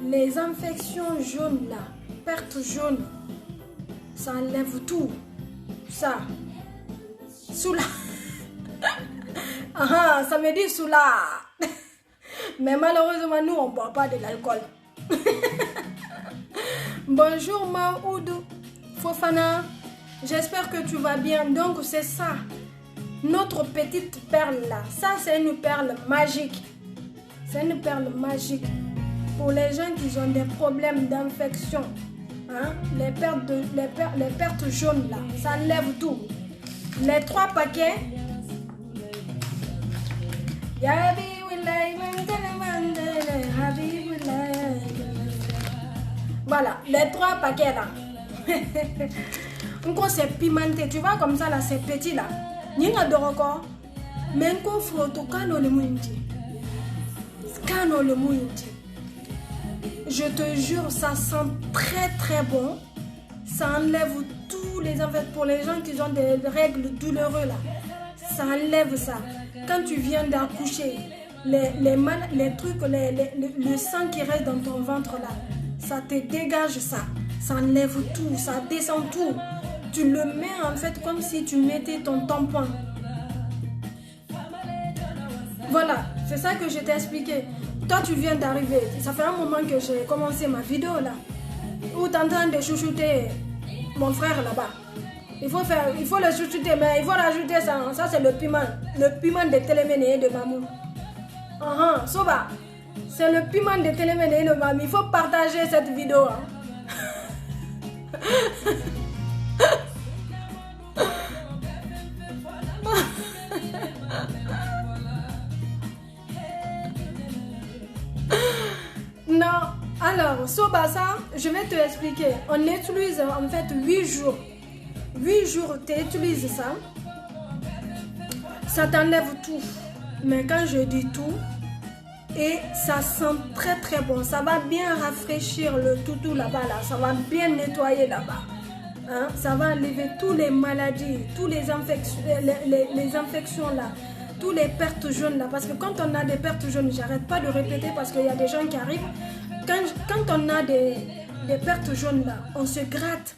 Les infections jaunes là, pertes jaunes, ça enlève tout. Ça. Soula. Ah, ça me dit soula. Mais malheureusement, nous, on ne boit pas de l'alcool. Bonjour, Maoudou Fofana. J'espère que tu vas bien. Donc, c'est ça. Notre petite perle là. Ça, c'est une perle magique. C'est une perle magique. Pour les gens qui ont des problèmes d'infection, hein, les pertes jaunes là, ça enlève tout. Les 3 paquets. Voilà, les 3 paquets là. Encore c'est pimenté, tu vois comme ça là, c'est petit là. N'y a de record. Mais encore frotto cano le mouindi. Cano le mouindi. Je te jure, ça sent très très bon. Ça enlève tous les infections. Pour les gens qui ont des règles douloureuses là, ça enlève ça. Quand tu viens d'accoucher, les trucs, le sang qui reste dans ton ventre là, ça te dégage ça. Ça enlève tout, ça descend tout. Tu le mets en fait comme si tu mettais ton tampon. Voilà, c'est ça que je t'ai expliqué. Toi, tu viens d'arriver. Ça fait un moment que j'ai commencé ma vidéo là. Où tu es en train de chouchouter mon frère là-bas. Il faut le chouchouter, mais il faut rajouter ça. Ça, c'est le piment. Le piment de Téléméné et de Mamou. Soba. C'est le piment de Téléméné et de Mamou. Il faut partager cette vidéo. Hein. Non, alors, Soba, ça, je vais te expliquer. On utilise en fait 8 jours. 8 jours, tu utilises ça. Ça t'enlève tout. Mais quand je dis tout, et ça sent très très bon. Ça va bien rafraîchir le toutou là-bas. Là. Ça va bien nettoyer là-bas. Hein? Ça va enlever toutes les maladies, toutes les infections, les infections là. Tous les pertes jaunes là, parce que quand on a des pertes jaunes, j'arrête pas de répéter parce qu'il y a des gens qui arrivent. Quand on a des pertes jaunes là, on se gratte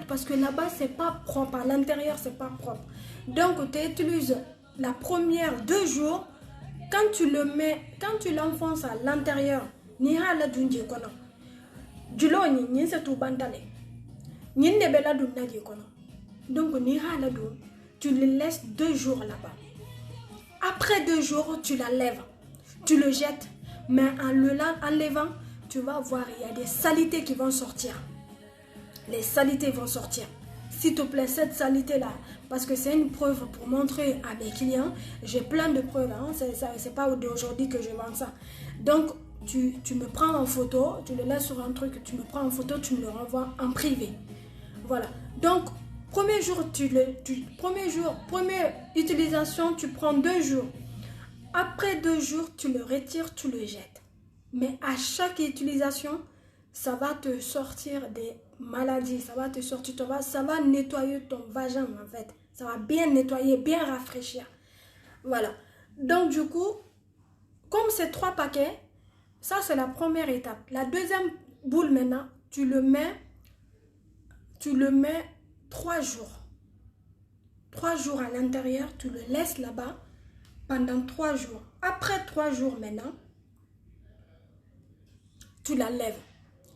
parce que là-bas c'est pas propre, à l'intérieur c'est pas propre. Donc tu utilises la première 2 jours, quand tu l'enfonces à l'intérieur, ni hala dunje kono. Julo ni se tout bandale. Ni ne bela dunna je kono. Donc ni hala dun, tu le laisses 2 jours là-bas. Après 2 jours, tu la lèves, tu le jettes, mais en l'enlevant, tu vas voir, il y a des saletés qui vont sortir. Les saletés vont sortir. S'il te plaît, cette saleté-là, parce que c'est une preuve pour montrer à mes clients, j'ai plein de preuves, hein, c'est pas d'aujourd'hui que je vends ça. Donc, tu me prends en photo, tu le laisses sur un truc, tu me prends en photo, tu me le renvoies en privé. Voilà. Donc, premier jour, première utilisation, tu prends 2 jours. Après 2 jours, tu le retires, tu le jettes. Mais à chaque utilisation, ça va te sortir des maladies. Ça va te sortir, ça va nettoyer ton vagin en fait. Ça va bien nettoyer, bien rafraîchir. Voilà. Donc du coup, comme c'est 3 paquets, ça c'est la première étape. La deuxième boule maintenant, tu le mets 3 jours. 3 jours à l'intérieur, tu le laisses là-bas pendant 3 jours. Après 3 jours maintenant, tu la lèves.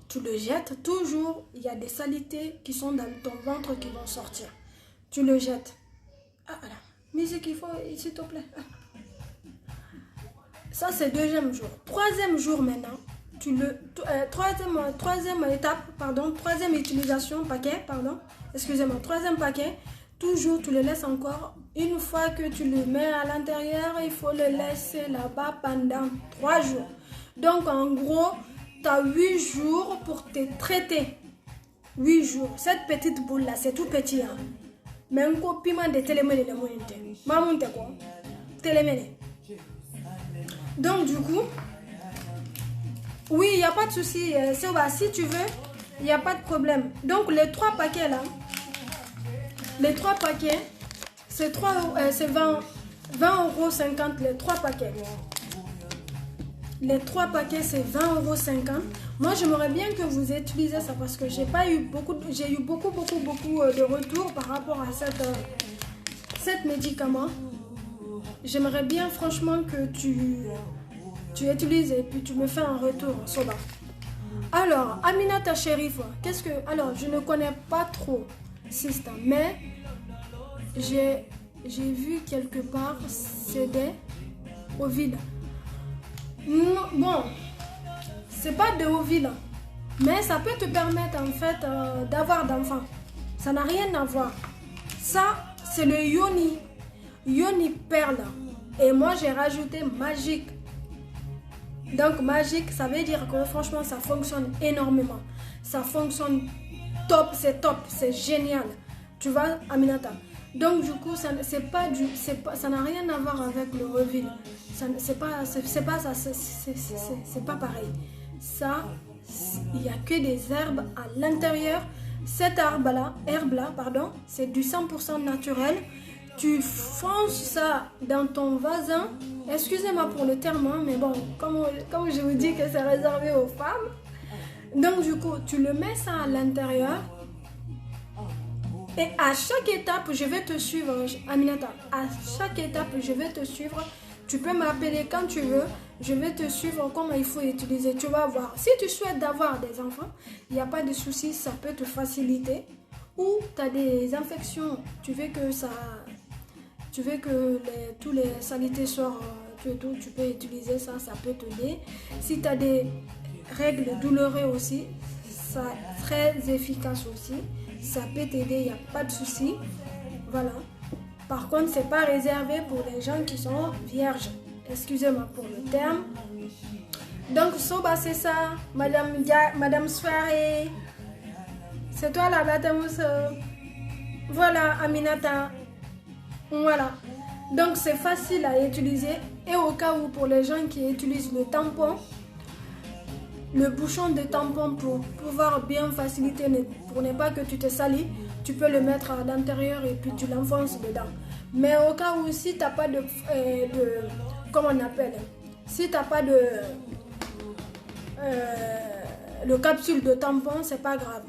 Tu le jettes. Toujours, il y a des saletés qui sont dans ton ventre qui vont sortir. Tu le jettes. Ah, voilà. Musique, il faut, s'il te plaît. Ah. Ça, c'est 2e jour. 3e jour maintenant, troisième étape, pardon, 3e utilisation, paquet, pardon, excusez-moi, 3e paquet, toujours tu le laisses encore, une fois que tu le mets à l'intérieur, il faut le laisser là-bas pendant 3 jours. Donc en gros, tu as 8 jours pour te traiter. 8 jours. Cette petite boule là, c'est tout petit. Hein. Mais un coup, piment de téléméné, le mounte. Ma mounte quoi? Téléméné. Donc du coup, oui, il n'y a pas de souci. Si tu veux, il n'y a pas de problème. Donc les 3 paquets là, les 3 paquets, c'est 20,50 € les 3 paquets. Les 3 paquets, c'est 20,50 €. Moi, j'aimerais bien que vous utilisez ça parce que j'ai eu beaucoup de retours par rapport à cet médicament. J'aimerais bien franchement que tu utilises et puis tu me fais un retour, Soba. Alors, Aminata Sherif, alors, je ne connais pas trop Sista, mais j'ai vu quelque part, c'est des ovides. Non, bon, c'est pas de Ovide, mais ça peut te permettre en fait d'avoir d'enfants. Ça n'a rien à voir. Ça, c'est le Yoni Perle. Et moi, j'ai rajouté magique. Donc, magique, ça veut dire que franchement, ça fonctionne énormément. Ça fonctionne top, c'est génial. Tu vois, Aminata. Donc, du coup, ça n'a rien à voir avec le Revil. C'est pas ça, c'est pas pareil. Ça, il n'y a que des herbes à l'intérieur. Cette herbe-là, c'est du 100% naturel. Tu fonces ça dans ton vasin. Excusez-moi pour le terme, mais bon, comme je vous dis que c'est réservé aux femmes. Donc du coup, tu le mets ça à l'intérieur. Et à chaque étape, je vais te suivre, Aminata. À chaque étape, je vais te suivre. Tu peux m'appeler quand tu veux. Je vais te suivre comment il faut utiliser. Tu vas voir. Si tu souhaites d'avoir des enfants, il n'y a pas de souci, ça peut te faciliter. Ou tu as des infections, tu veux que tous les saletés sortent, tu peux utiliser ça, ça peut t'aider. Si tu as des règles douloureuses aussi, ça très efficace aussi. Ça peut t'aider, il n'y a pas de souci. Voilà. Par contre, c'est pas réservé pour les gens qui sont vierges. Excusez-moi pour le terme. Donc, Soba, c'est ça. Madame Soirée. C'est toi la Batamousse. Voilà, Aminata. Voilà. Donc, c'est facile à utiliser. Et au cas où, pour les gens qui utilisent le tampon, le bouchon de tampon pour pouvoir bien faciliter, pour ne pas que tu te salis, tu peux le mettre à l'intérieur et puis tu l'enfonces dedans. Mais au cas où, si tu n'as pas comment on appelle, si tu n'as pas le capsule de tampon, c'est pas grave.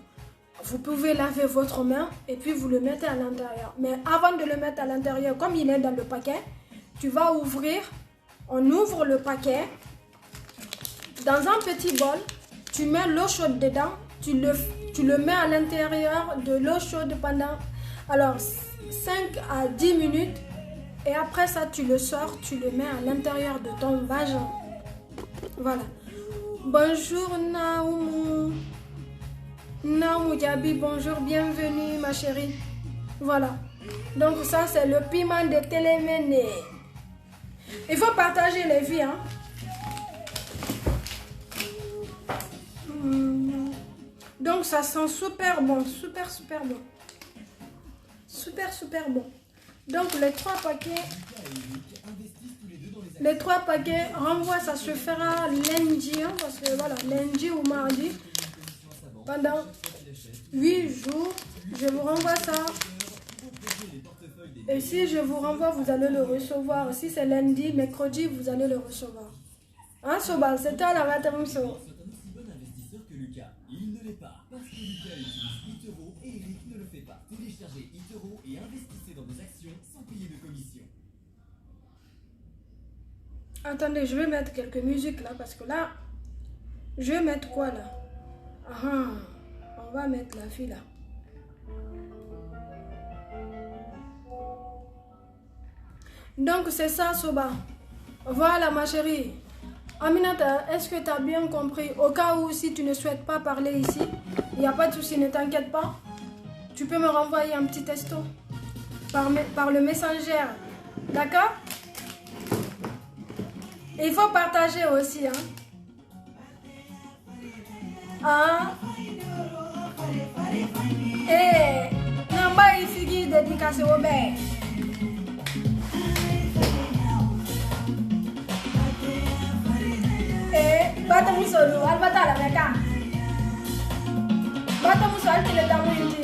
Vous pouvez laver votre main et puis vous le mettez à l'intérieur. Mais avant de le mettre à l'intérieur, comme il est dans le paquet, tu vas ouvrir, on ouvre le paquet. Dans un petit bol, tu mets l'eau chaude dedans, tu le mets à l'intérieur de l'eau chaude pendant 5 à 10 minutes et après ça tu le sors, tu le mets à l'intérieur de ton vagin. Voilà. Bonjour Naoumou Diaby, bonjour, bienvenue ma chérie. Voilà. Donc ça c'est le piment de Téléméné. Il faut partager les vies, hein. Donc ça sent super bon, super bon. Super bon. Donc les trois paquets, renvoi, ça se fera lundi, hein, parce que voilà, lundi ou mardi, pendant 8 jours, je vous renvoie ça. Et si je vous renvoie, vous allez le recevoir. Si c'est lundi, mercredi, vous allez le recevoir. Hein, Sobal, c'est toi la Batamousso. Il ne l'est pas, parce que Lucas utilise eToro et Eric ne le fait pas. Téléchargez eToro et investissez dans des actions sans payer de commission. Attendez, je vais mettre quelques musiques là, parce que là, je vais mettre quoi là? On va mettre la fille là. Donc c'est ça, Soba. Voilà ma chérie. Aminata, est-ce que tu as bien compris? Au cas où, si tu ne souhaites pas parler ici, il n'y a pas de souci, ne t'inquiète pas. Tu peux me renvoyer un petit texto par le messenger. D'accord? Il faut partager aussi. Namba ifigi dédicace au bébé. Batamousso, albata la meka. Batamousso, alti le damu inti.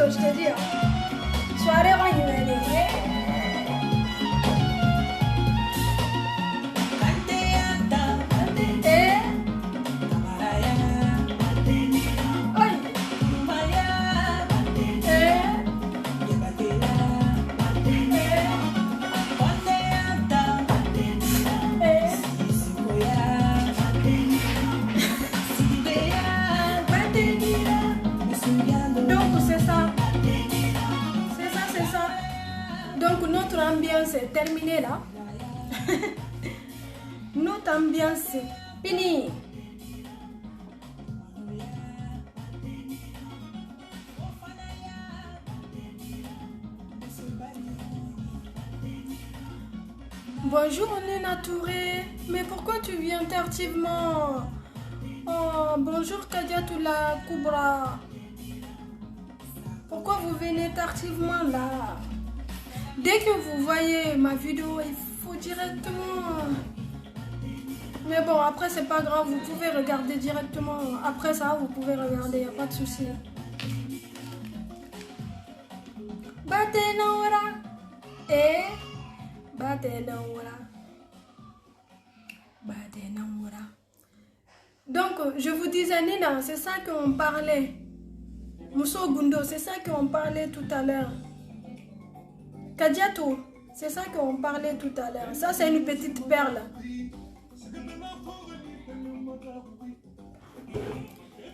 Calypso, je te dis. Hein. Soirée royale. Donc notre ambiance est terminée là. Notre ambiance est finie. Bonjour Nina Touré. Mais pourquoi tu viens tardivement? Oh, bonjour Kadiatoula Koubra. Pourquoi vous venez tardivement là? Dès que vous voyez ma vidéo, il faut directement... Mais bon, après c'est pas grave, vous pouvez regarder directement. Après ça, vous pouvez regarder, il n'y a pas de souci. Batenaura. Et... Batenaura. Batenaura. Donc, je vous disais, Nina, c'est ça qu'on parlait. Mousso Gundo, c'est ça qu'on parlait tout à l'heure. Kadiatou, c'est ça qu'on parlait tout à l'heure. Ça, c'est une petite perle.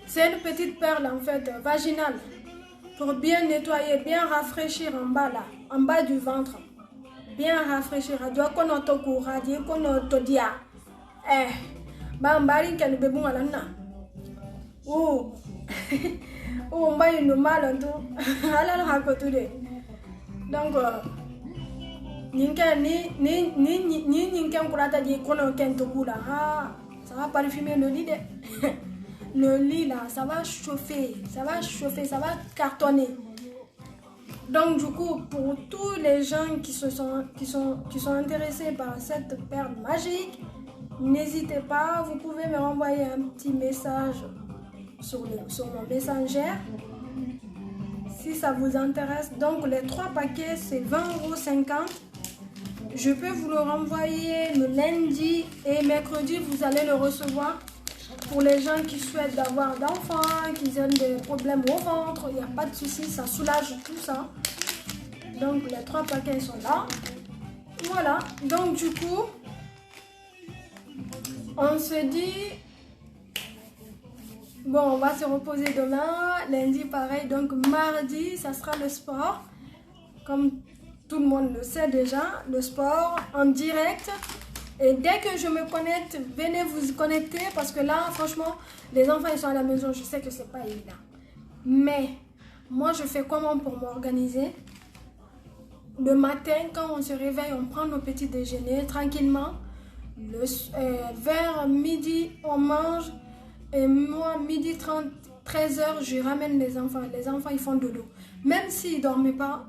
C'est une petite perle, en fait, vaginale. Pour bien nettoyer, bien rafraîchir en bas, là. En bas du ventre. Bien rafraîchir. Doit qu'on a tout courant, qu'on a tout dia. Bambari, qu'elle bébé, à l'anna. Oh. Oh, on va une mal en tout. Alors, à côté de. Donc, ça va parfumer le lit. Le lit là, ça va chauffer, ça va cartonner. Donc du coup, pour tous les gens qui sont intéressés par cette perle magique, n'hésitez pas, vous pouvez me renvoyer un petit message sur mon messenger. Si ça vous intéresse, donc les 3 paquets c'est 20,50 €. Je peux vous le renvoyer le lundi et mercredi, vous allez le recevoir. Pour les gens qui souhaitent avoir d'enfants, qui ont des problèmes au ventre, il n'y a pas de souci, ça soulage tout ça. Donc les 3 paquets sont là. Voilà, donc du coup, on se dit... Bon, on va se reposer demain, lundi pareil, donc mardi, ça sera le sport. Comme tout le monde le sait déjà, le sport en direct. Et dès que je me connecte, venez vous connecter parce que là, franchement, les enfants ils sont à la maison, je sais que c'est pas évident. Mais, moi je fais comment pour m'organiser? Le matin, quand on se réveille, on prend nos petits déjeuners tranquillement. Vers midi, on mange. Et moi, midi 30, 13 h, je ramène les enfants. Les enfants, ils font dodo. Même s'ils ne dorment pas,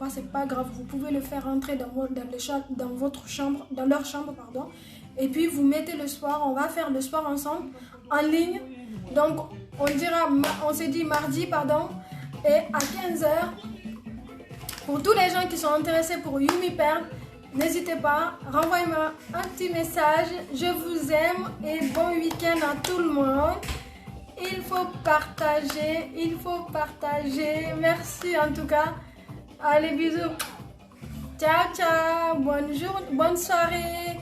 c'est pas grave. Vous pouvez le faire rentrer dans votre chambre, dans leur chambre, pardon. Et puis, vous mettez le sport. On va faire le sport ensemble, en ligne. Donc, on se dit mardi, pardon. Et à 15 h, pour tous les gens qui sont intéressés pour Yumi Perle, n'hésitez pas, renvoyez-moi un petit message. Je vous aime et bon week-end à tout le monde. Il faut partager, Merci en tout cas. Allez, bisous. Ciao, ciao. Bonne soirée.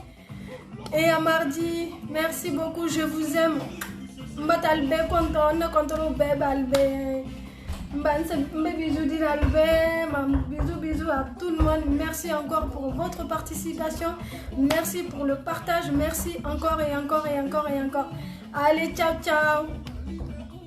Et à mardi. Merci beaucoup, je vous aime. Bisous à tout le monde. Merci encore pour votre participation. Merci pour le partage. Merci encore et encore et encore et encore. Allez, ciao, ciao.